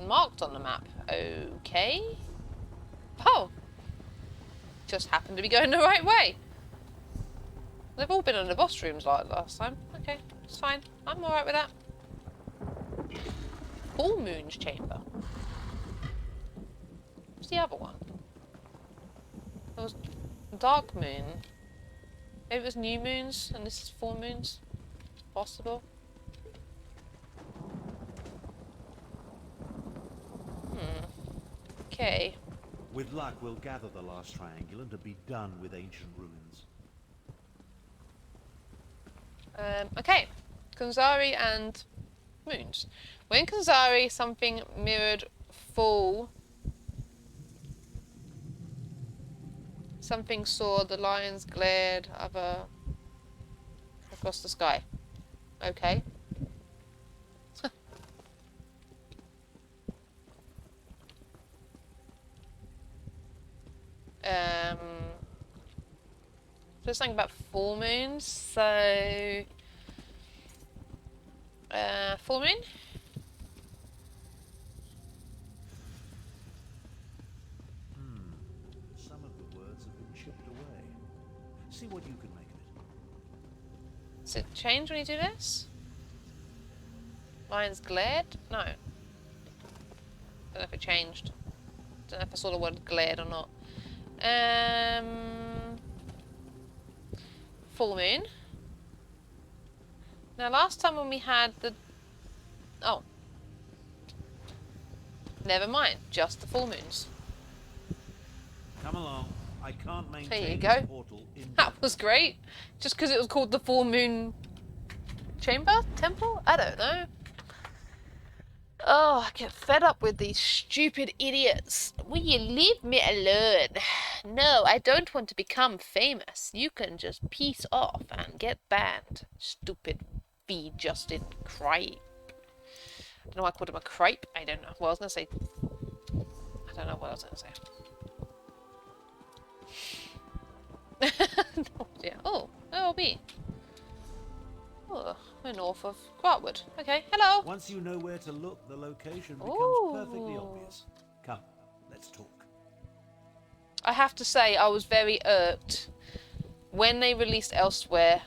marked on the map. Okay. Oh. Just happened to be going the right way. They've all been in the boss rooms like last time. Okay, it's fine. I'm alright with that. Full Moon's chamber. What's the other one? There was Dark Moon. Maybe it was New Moons and this is Full Moons. Possible. Okay. With luck, we'll gather the last triangulant and be done with ancient ruins. Okay. Kanzari and Moons. When Kanzari, something mirrored full. Something saw the lions glared across the sky. Okay. Just something about full moons, so full moon? Some of the words have been chipped away. See what you can make of it. Does it change when you do this? Lions glared? No. Don't know if it changed. Don't know if I saw the word glared or not. Full moon. Now last time when we had the... Oh. Never mind. Just the full moons. Come along. I can't maintain There you this go. portal in... That was great. Just because it was called the full moon chamber? Temple? I don't know. Oh, I get fed up with these stupid idiots. Will you leave me alone? No, I don't want to become famous. You can just peace off and get banned. Stupid be Justin Cripe. I don't know why I called him a cripe. I don't know. Well, I was going to say... I don't know what I was going to say. Oh, dear. Oh, OLB. Oh, we're north of Quartwood. Okay, hello. Once you know where to look, the location becomes Ooh. perfectly obvious. Come, let's talk. I have to say, I was very irked when they released Elsweyr.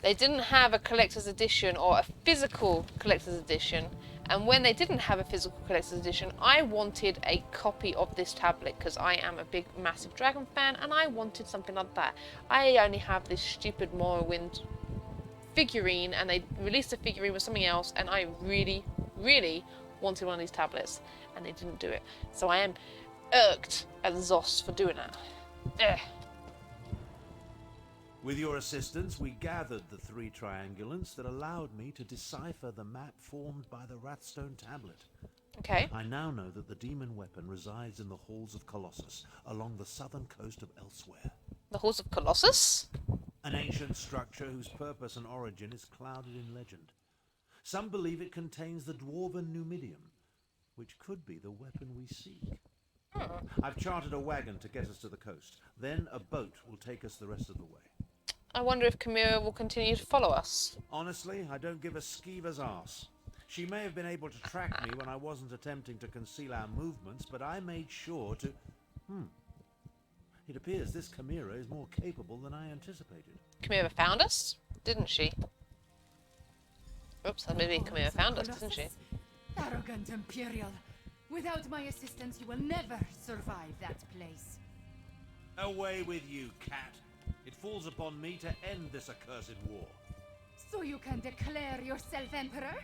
They didn't have a collector's edition or a physical collector's edition, and when they didn't have a physical collector's edition, I wanted a copy of this tablet because I am a big, massive Dragon fan, and I wanted something like that. I only have this stupid Morrowind figurine, and they released a figurine with something else, and I really, really wanted one of these tablets, and they didn't do it. So I am irked at Zos for doing that. Ugh. With your assistance, we gathered the 3 triangulants that allowed me to decipher the map formed by the Wrathstone tablet. Okay. I now know that the demon weapon resides in the halls of Colossus, along the southern coast of Elsweyr. The Halls of Colossus? An ancient structure whose purpose and origin is clouded in legend. Some believe it contains the dwarven Numidium, which could be the weapon we seek. I've chartered a wagon to get us to the coast. Then a boat will take us the rest of the way. I wonder if Chimera will continue to follow us. Honestly, I don't give a skeever's arse. She may have been able to track me when I wasn't attempting to conceal our movements, but I made sure to... It appears this Chimera is more capable than I anticipated. Chimera found us, didn't she? Oops, maybe Chimera found us, didn't she? Arrogant Imperial. Without my assistance, you will never survive that place. Away with you, cat. It falls upon me to end this accursed war. So you can declare yourself Emperor?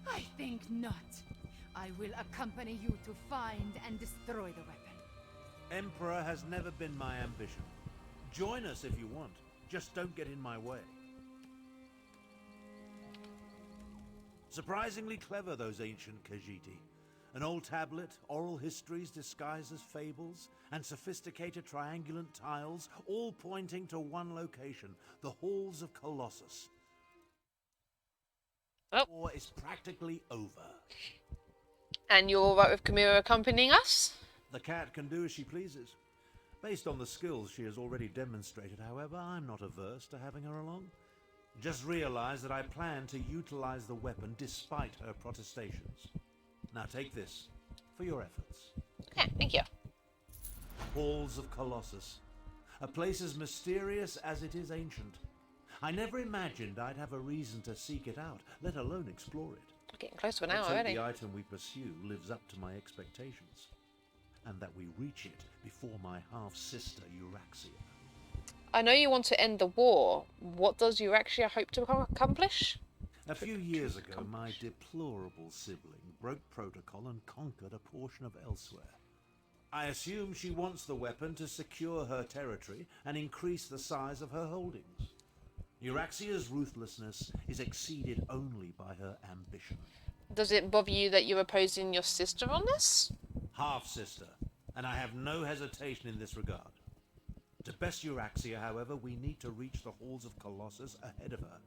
I think not. I will accompany you to find and destroy the weapon. Emperor has never been my ambition. Join us if you want. Just don't get in my way. Surprisingly clever, those ancient Khajiit. An old tablet, oral histories disguised as fables, and sophisticated triangulant tiles, all pointing to one location, the halls of Colossus. Oh. The war is practically over. And you're all right with Chimera accompanying us? The cat can do as she pleases. Based on the skills she has already demonstrated, however, I'm not averse to having her along. Just realize that I plan to utilize the weapon despite her protestations. Now take this, for your efforts. Okay, thank you. Halls of Colossus. A place as mysterious as it is ancient. I never imagined I'd have a reason to seek it out, let alone explore it. We're getting close to an hour Let's hope already. the item we pursue lives up to my expectations, and that we reach it before my half-sister Euraxia. I know you want to end the war. What does Euraxia hope to accomplish? A few years ago, my deplorable sibling broke protocol and conquered a portion of Elsweyr. I assume she wants the weapon to secure her territory and increase the size of her holdings. Euraxia's ruthlessness is exceeded only by her ambition. Does it bother you that you're opposing your sister on this? Half-sister, and I have no hesitation in this regard. To best Euraxia, however, we need to reach the halls of Colossus ahead of her.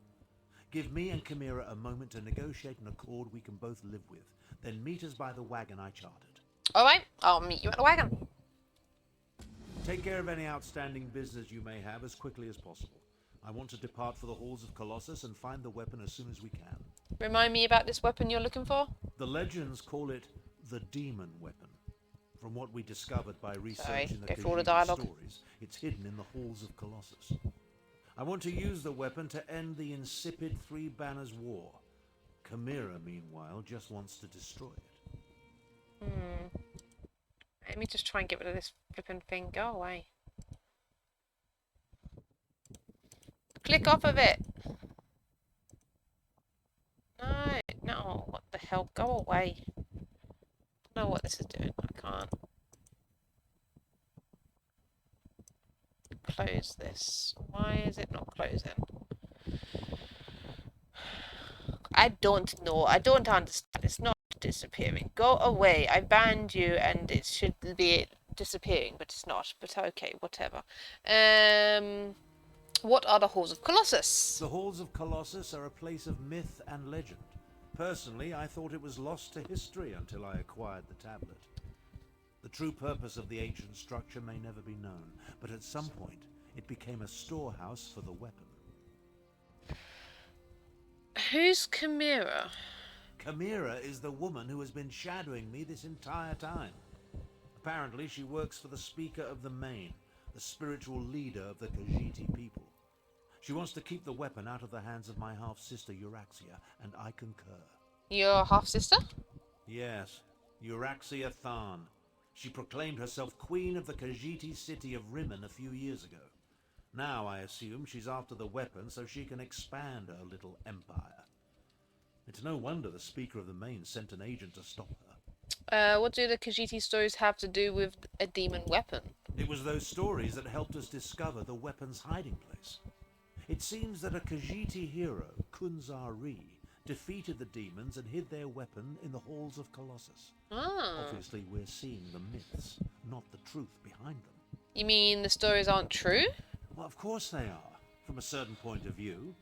Give me and Chimera a moment to negotiate an accord we can both live with. Then meet us by the wagon I chartered. Alright, I'll meet you at the wagon. Take care of any outstanding business you may have as quickly as possible. I want to depart for the halls of Colossus and find the weapon as soon as we can. Remind me about this weapon you're looking for? The legends call it the demon weapon. From what we discovered by researching the go through all the Khajiit dialogue. stories, it's hidden in the halls of Colossus. I want to use the weapon to end the insipid Three Banners War. Chimera, meanwhile, just wants to destroy it. Let me just try and get rid of this flipping thing. Go away. Click off of it. No, no, what the hell? Go away. I don't know what this is doing. I can't. Close this. Why is it not closing? I don't know. I don't understand. It's not disappearing. Go away. I banned you and it should be disappearing, but it's not. But okay, whatever. What are the Halls of Colossus? The Halls of Colossus are a place of myth and legend. Personally, I thought it was lost to history until I acquired the tablet. The true purpose of the ancient structure may never be known, but at some point it became a storehouse for the weapon. Who's Chimera? Chimera is the woman who has been shadowing me this entire time. Apparently she works for the Speaker of the Main, the spiritual leader of the Khajiit people. She wants to keep the weapon out of the hands of my half-sister Euraxia, and I concur. Your half-sister? Yes, Euraxia Tharn. She proclaimed herself queen of the Khajiit city of Rimmon a few years ago. Now I assume she's after the weapon so she can expand her little empire. It's no wonder the Speaker of the Main sent an agent to stop her. What do the Khajiit stories have to do with a demon weapon? It was those stories that helped us discover the weapon's hiding place. It seems that a Khajiit hero, Kunzari, defeated the demons and hid their weapon in the Halls of Colossus. Ah. Obviously, we're seeing the myths, not the truth behind them. You mean the stories aren't true? Well, of course they are, from a certain point of view.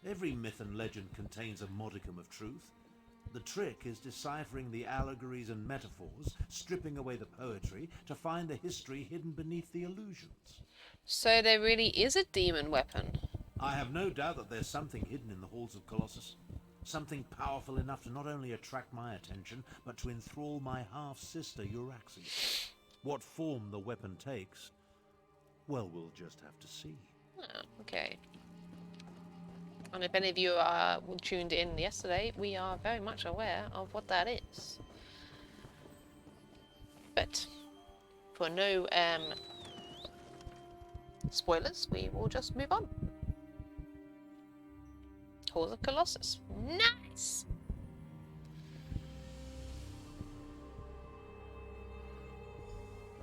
Every myth and legend contains a modicum of truth. The trick is deciphering the allegories and metaphors, stripping away the poetry, to find the history hidden beneath the illusions. So there really is a demon weapon? I have no doubt that there's something hidden in the Halls of Colossus. Something powerful enough to not only attract my attention, but to enthrall my half-sister Euraxia. What form the weapon takes, well, we'll just have to see. Oh, okay. And if any of you are tuned in yesterday, we are very much aware of what that is. But for no spoilers, we will just move on. Halls of Colossus. Nice!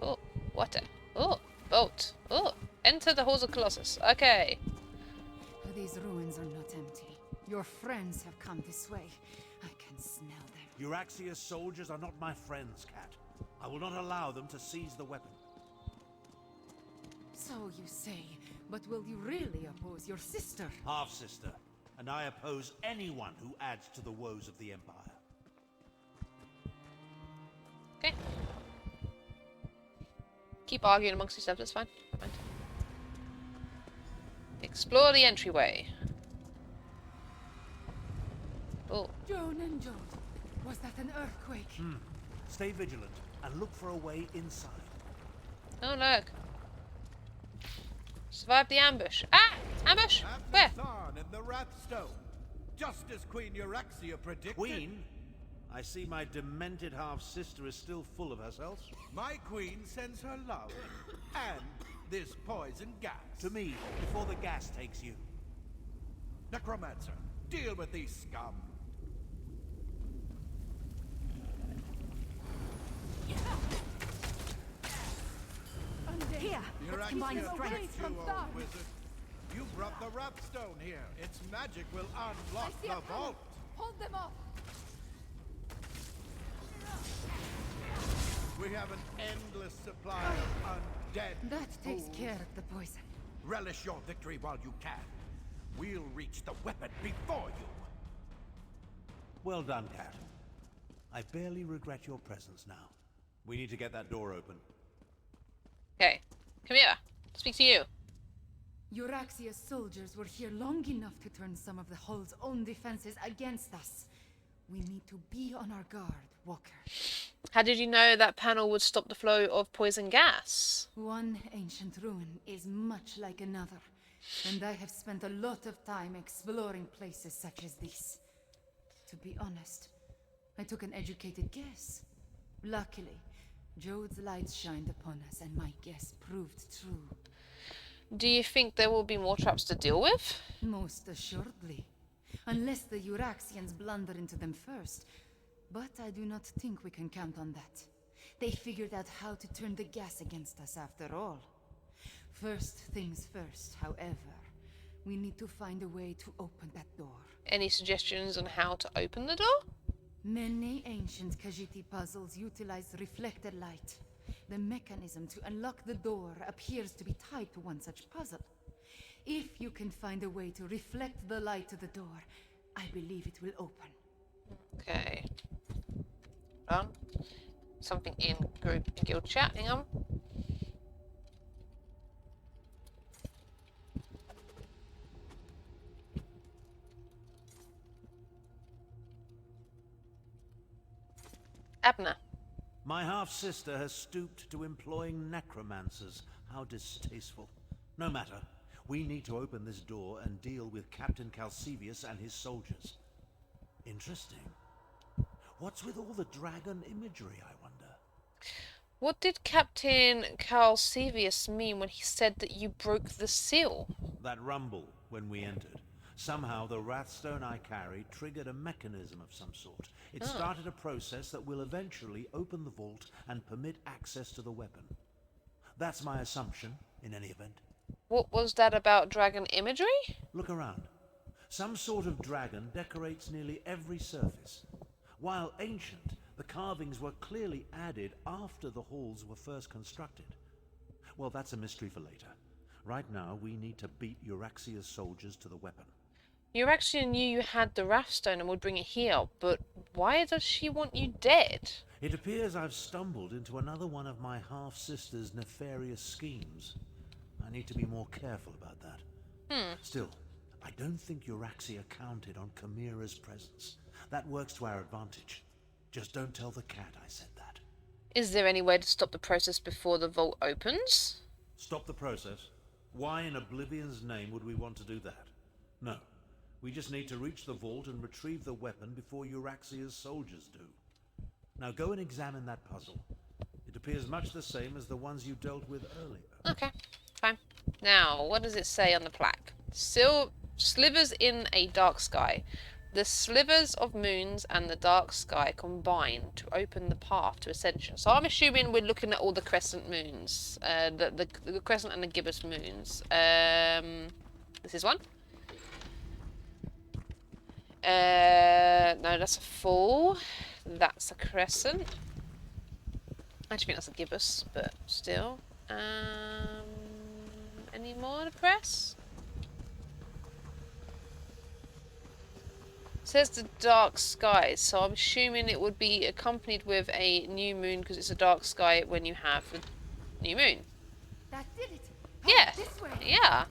Oh, water. Oh, boat. Oh, enter the Halls of Colossus. Okay. These ruins are not empty. Your friends have come this way. I can smell them. Euraxia's soldiers are not my friends, Cat. I will not allow them to seize the weapon. So you say, but will you really oppose your sister? Half-sister. And I oppose anyone who adds to the woes of the Empire. Okay. Keep arguing amongst yourselves, that's fine. Fine. Explore the entryway. Oh. Joan and Jode, was that an earthquake? Stay vigilant and look for a way inside. Oh, look. Survive the ambush. Ah! Ambush! Where? Tharn and the Wrathstone, just as Queen Euraxia predicted. Queen? I see my demented half-sister is still full of herself. My queen sends her love and this poison gas. To me, before the gas takes you. Necromancer, deal with these scum. Here, let's combine Euraxia strength. tricked you, old wizard. You brought the Wrathstone here. Its magic will unlock the vault. Hold them off! We have an endless supply of undead That takes fools. care of the poison. Relish your victory while you can. We'll reach the weapon before you. Well done, Cat. I barely regret your presence now. We need to get that door open. Okay. Come here. Speak to you. Euraxia's soldiers were here long enough to turn some of the Hull's own defenses against us. We need to be on our guard, Walker. How did you know that panel would stop the flow of poison gas? One ancient ruin is much like another, and I have spent a lot of time exploring places such as this. To be honest, I took an educated guess. Luckily, Jode's light shined upon us, and my guess proved true. Do you think there will be more traps to deal with? Most assuredly. Unless the Euraxians blunder into them first. But I do not think we can count on that. They figured out how to turn the gas against us after all. First things first, however. We need to find a way to open that door. Any suggestions on how to open the door? Many ancient Khajiit puzzles utilize reflected light. The mechanism to unlock the door appears to be tied to one such puzzle. If you can find a way to reflect the light to the door, I believe it will open. Okay. Hold on. Something in group guild chat. Hang on. Abnur. My half-sister has stooped to employing necromancers. How distasteful. No matter. We need to open this door and deal with Captain Calcevius and his soldiers. Interesting. What's with all the dragon imagery, I wonder? What did Captain Calcevius mean when he said that you broke the seal? That rumble when we entered. Somehow the Wrathstone I carried triggered a mechanism of some sort. It started a process that will eventually open the vault and permit access to the weapon. That's my assumption, in any event. What was that about dragon imagery? Look around. Some sort of dragon decorates nearly every surface. While ancient, the carvings were clearly added after the halls were first constructed. Well, that's a mystery for later. Right now, we need to beat Euraxia's soldiers to the weapon. Euraxia knew you had the Wrathstone and would bring it here, but why does she want you dead? It appears I've stumbled into another one of my half-sister's nefarious schemes. I need to be more careful about that. Still, I don't think Euraxia counted on Chimera's presence. That works to our advantage. Just don't tell the cat I said that. Is there any way to stop the process before the vault opens? Stop the process? Why in Oblivion's name would we want to do that? No. We just need to reach the vault and retrieve the weapon before Euraxia's soldiers do. Now go and examine that puzzle. It appears much the same as the ones you dealt with earlier. Okay, fine. Now, what does it say on the plaque? Slivers in a dark sky. The slivers of moons and the dark sky combine to open the path to ascension. So I'm assuming we're looking at all the crescent moons. The crescent and the gibbous moons. This is one. No, that's a full. That's a crescent. I actually think that's a gibbous, but still. Any more to press? It says the dark sky, so I'm assuming it would be accompanied with a new moon because it's a dark sky when you have the new moon. That did it. Yeah. This way. Yeah.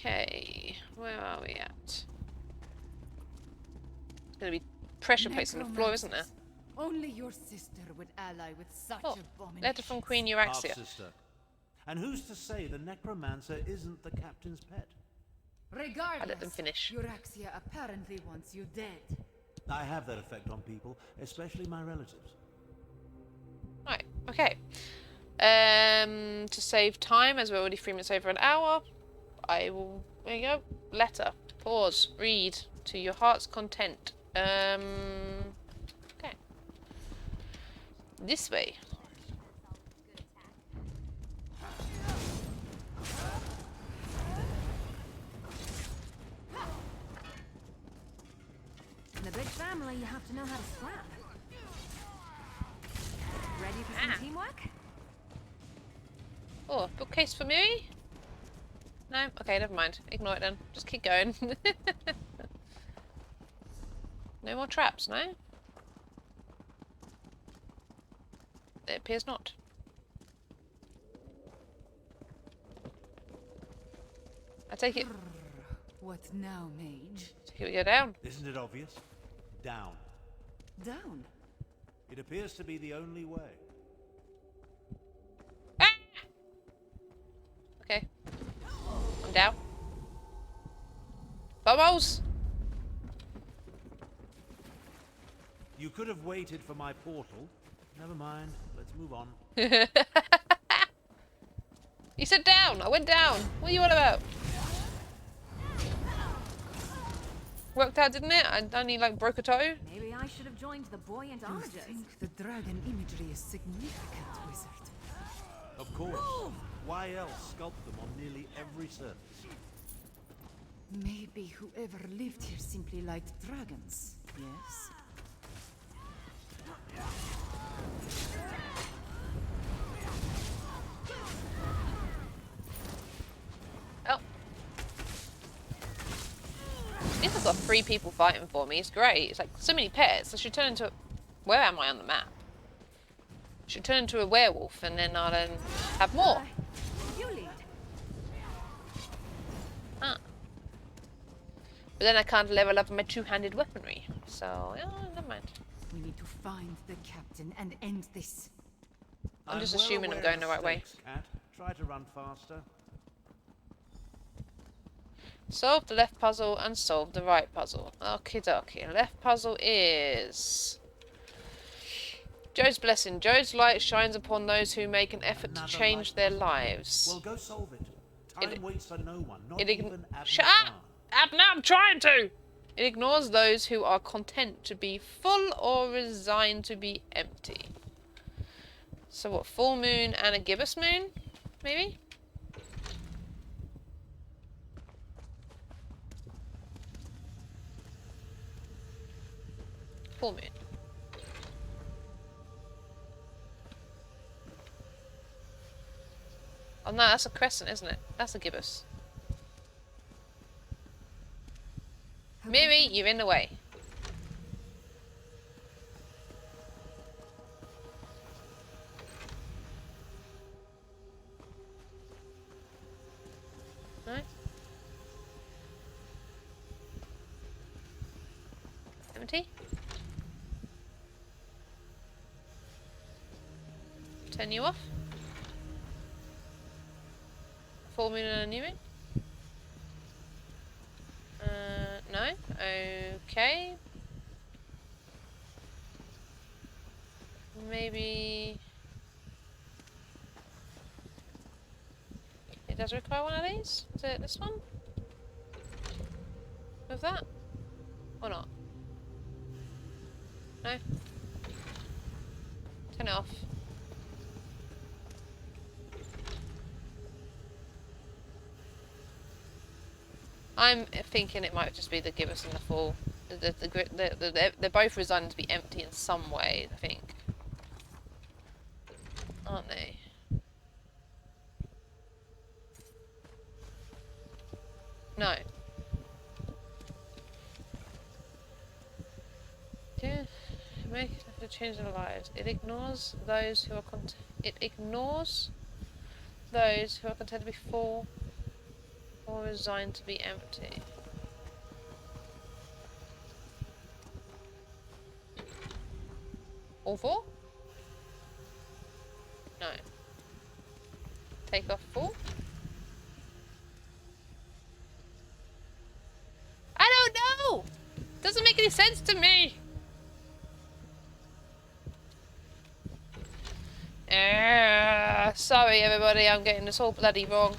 Okay, where are we at? It's going to be pressure plates on the floor, isn't there? Only your sister would ally with such abominations. Letter from Queen Euraxia. Half-sister. And who's to say the necromancer isn't the captain's pet? Regardless, I let them finish. Euraxia apparently wants you dead. I have that effect on people, especially my relatives. Right, okay. To save time, as we're already 3 minutes over an hour, I will, there you go, letter, pause, read, to your heart's content. Okay. This way. In a big family, you have to know how to scrap. Ready for some teamwork? Oh, bookcase for me? No? Okay, never mind. Ignore it then. Just keep going. No more traps, no? It appears not. I take it. What now, mage? Here we go down. Isn't it obvious? Down. Down. It appears to be the only way. Ah! Okay. I'm down. Vamos! You could have waited for my portal. Never mind. Let's move on. You said down! I went down! What are you on about? Worked out, didn't it? I only like broke a toe. Maybe I should have joined the buoyant You armages. think the dragon imagery is significant, wizard? Of course. Why else sculpt them on nearly every surface? Maybe whoever lived here simply liked dragons, yes? Oh. At least I've got 3 people fighting for me. It's great. It's like so many pets. I should turn into... Where am I on the map? I should turn into a werewolf and then I'll have more. You lead. Ah. But then I can't level up my 2-handed weaponry. So, yeah, never mind. We need to find the captain and end this. I'm just well assuming I'm aware going of the right way. stakes, Cat. Try to run faster. Solve the left puzzle and solve the right puzzle. Okie dokie. Left puzzle is... Joe's blessing. Joe's light shines upon those who make an effort to change their lives. Well, go solve it. Time waits for no one, not It even Shut Abnur. up! Abnur, I'm trying to! It ignores those who are content to be full or resigned to be empty. So what, full moon and a gibbous moon? Maybe? Full moon. Oh no, that's a crescent, isn't it? That's a gibbous. Miri, you're in the way. No? Empty? Turn you off? Full moon and a new moon? No? Okay. Maybe... It does require one of these? Is it this one? With that? Or not? No? Turn it off. I'm thinking it might just be the gibbous and the full. They're both resigned to be empty in some way, I think. Aren't they? No. Yeah. Make an effort to change their lives. It ignores those who are content to be full or resigned to be empty. All 4? No. Take off full? I don't know! Doesn't make any sense to me! Sorry everybody, I'm getting this all bloody wrong.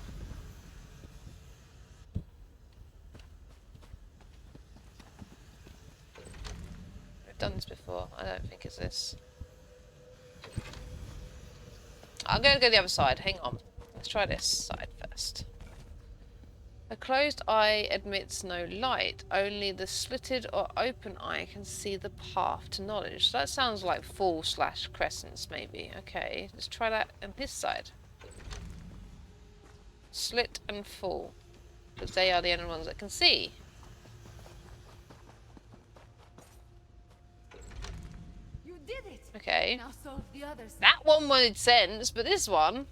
We've done this before. I don't think it's this. I'm going to go the other side. Hang on. Let's try this side first. A closed eye admits no light. Only the slitted or open eye can see the path to knowledge. So that sounds like full / crescents, maybe. Okay, let's try that on this side. Slit and full. Because they are the only ones that can see. You did it. Okay. Now solve the others. That one made sense, but this one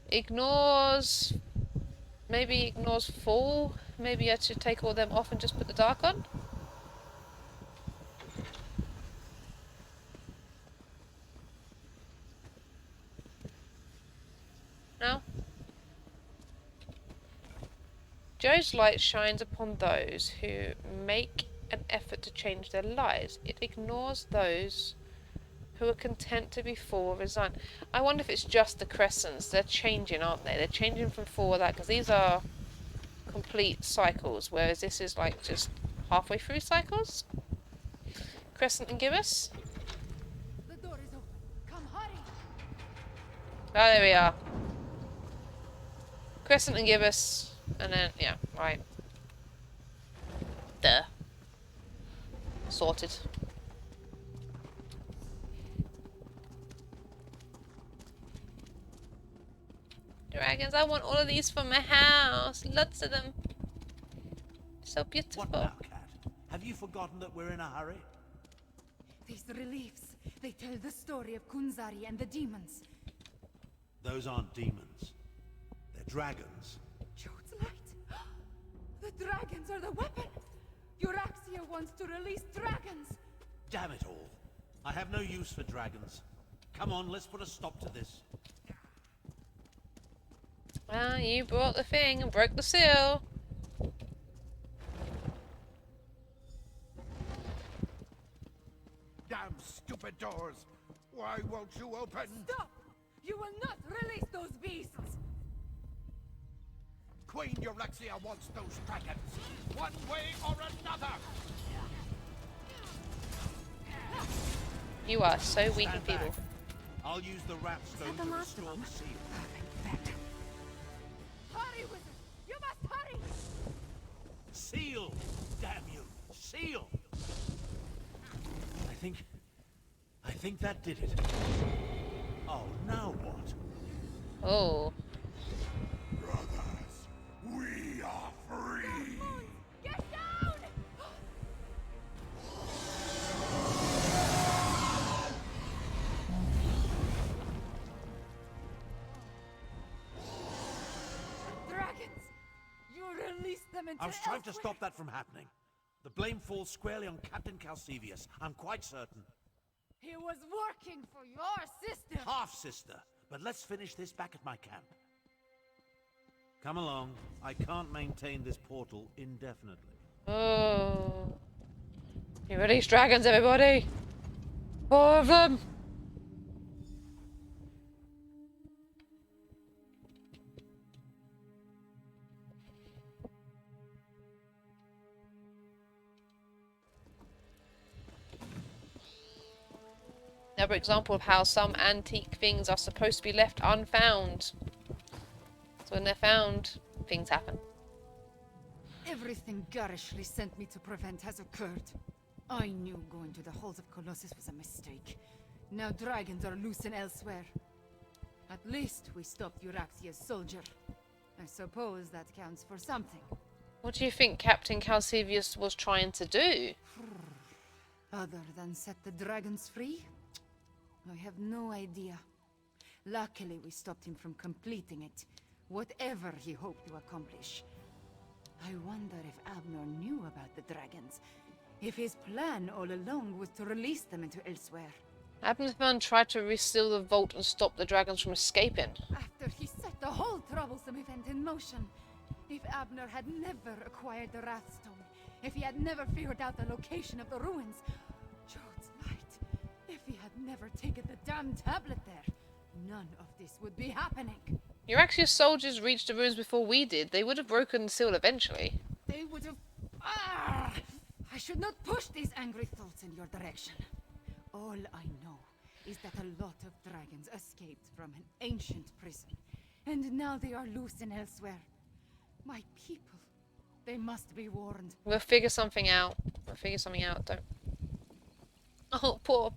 ignores... Maybe ignores full. Maybe I should take all them off and just put the dark on. No? Joe's light shines upon those who make an effort to change their lives. It ignores those who are content to be full or resigned. I wonder if it's just the crescents. They're changing, aren't they? They're changing from full or that, because these are complete cycles, whereas this is like just halfway through cycles. Crescent and Gibbous. The door is open. Come, hurry! Oh, there we are. Crescent and Gibbous, and then yeah, right. There. Sorted. Dragons, I want all of these for my house. Lots of them. So beautiful. What now, Cat? Have you forgotten that we're in a hurry? These reliefs, they tell the story of Kunzari and the demons. Those aren't demons. They're dragons. Jode's light. The dragons are the weapon. Euraxia wants to release dragons. Damn it all. I have no use for dragons. Come on, let's put a stop to this. Well, you brought the thing and broke the seal. Damn stupid doors! Why won't you open? Stop! You will not release those beasts! Queen Euraxia wants those dragons, one way or another! You are so weak and Stand feeble. back. I'll use the rat stone to restore the seal. Hurry, wizard! You must hurry! Seal! Damn you! Seal! I think that did it. Oh, now what? Oh. Brothers, we are free! Get down! Dragons! You release them into I was trying to Elsweyr. stop that from happening. The blame falls squarely on Captain Calcevius. I'm quite certain. He was working for your sister! Half-sister. But let's finish this back at my camp. Come along. I can't maintain this portal indefinitely. Oh. You release dragons, everybody! 4 of them! Another example of how some antique things are supposed to be left unfound. So when they're found, things happen. Everything garishly sent me to prevent has occurred. I knew going to the halls of Colossus was a mistake. Now dragons are loose in Elsweyr. At least we stopped Euraxia's soldier. I suppose that counts for something. What do you think Captain Calcevius was trying to do? Other than set the dragons free? I have no idea. Luckily we stopped him from completing it, whatever he hoped to accomplish. I wonder if Abnur knew about the dragons. If his plan all along was to release them into Elsweyr. Abnur tried to reseal the vault and stop the dragons from escaping. After he set the whole troublesome event in motion. If Abnur had never acquired the Wrathstone, if he had never figured out the location of the ruins, Jode's light, if he had never taken the damn tablet there, none of this would be happening. Euraxia's soldiers reached the ruins before we did. They would have broken the seal eventually. They would have... Ah! I should not push these angry thoughts in your direction. All I know is that a lot of dragons escaped from an ancient prison, and now they are loose in Elsweyr. My people, they must be warned. We'll figure something out. Don't. Oh, poor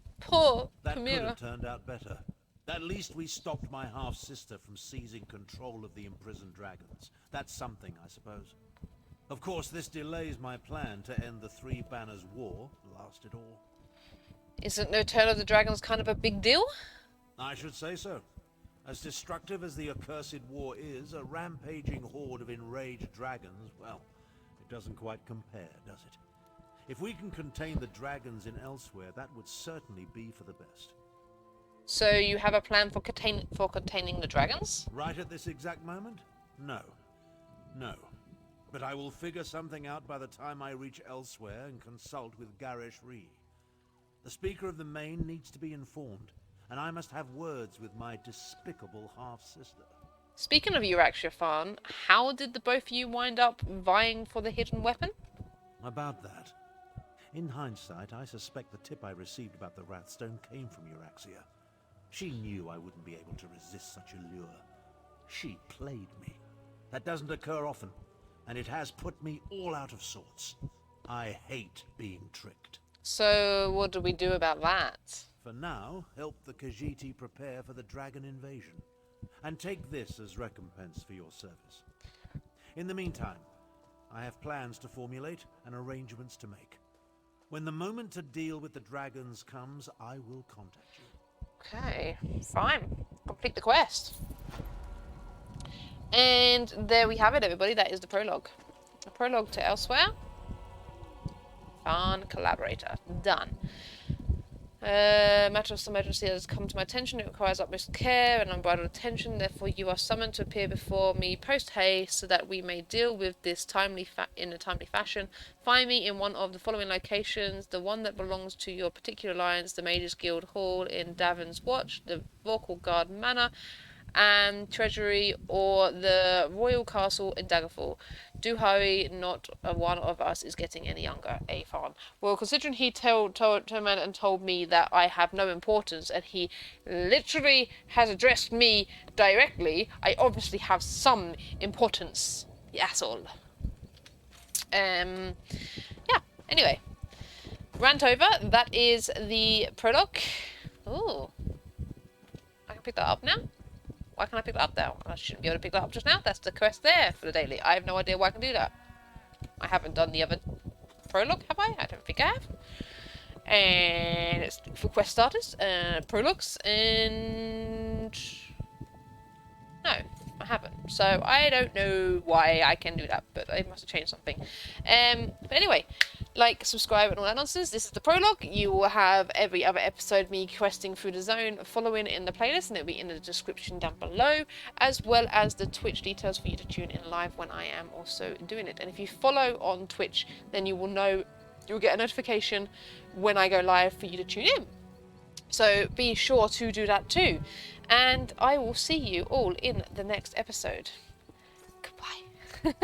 That could Chimera. have turned out better. At least we stopped my half-sister from seizing control of the imprisoned dragons. That's something, I suppose. Of course, this delays my plan to end the Three Banners War, last it all. Isn't no turn of the dragons kind of a big deal? I should say so. As destructive as the accursed war is, a rampaging horde of enraged dragons, well, it doesn't quite compare, does it? If we can contain the dragons in Elsweyr, that would certainly be for the best. So you have a plan for containing the dragons? Right at this exact moment? No. No. But I will figure something out by the time I reach Elsweyr and consult with Garish Ree. The Speaker of the Main needs to be informed, and I must have words with my despicable half-sister. Speaking of Euraxia Tharn, how did the both of you wind up vying for the hidden weapon? About that. In hindsight, I suspect the tip I received about the Ratstone came from Euraxia. She knew I wouldn't be able to resist such a lure. She played me. That doesn't occur often, and it has put me all out of sorts. I hate being tricked. So, what do we do about that? For now, help the Khajiit prepare for the dragon invasion, and take this as recompense for your service. In the meantime, I have plans to formulate and arrangements to make. When the moment to deal with the dragons comes, I will contact you. Okay, fine. Complete the quest. And there we have it, everybody. That is the prologue. The prologue to Elsweyr. Tharn collaborator. Done. Matter of some emergency has come to my attention. It requires utmost care and unbridled attention. Therefore, you are summoned to appear before me post haste, so that we may deal with this in a timely fashion. Find me in one of the following locations: the one that belongs to your particular alliance, the Mages Guild Hall in Davon's Watch, the Vorkal Guard Manor and Treasury, or the Royal Castle in Daggerfall. Do hurry, not one of us is getting any younger. A Tharn. Well, considering he turned around and told me that I have no importance, and he literally has addressed me directly, I obviously have some importance. Yes, all. Yeah, anyway. Rant over. That is the prologue. Ooh. I can pick that up now? Why can't I pick that up now? I shouldn't be able to pick that up just now. That's the quest there for the daily. I have no idea why I can do that. I haven't done the other prologue, have I? I don't think I have. And it's for quest starters, prologues, and no, I haven't. So I don't know why I can do that, but I must have changed something. But anyway, like, subscribe, and all that nonsense. This is the prologue. You will have every other episode me questing through the zone following in the playlist, and it'll be in the description down below, as well as the Twitch details for you to tune in live when I am also doing it. And if you follow on Twitch, then you will know, you'll get a notification when I go live for you to tune in. So be sure to do that too. And I will see you all in the next episode. Goodbye.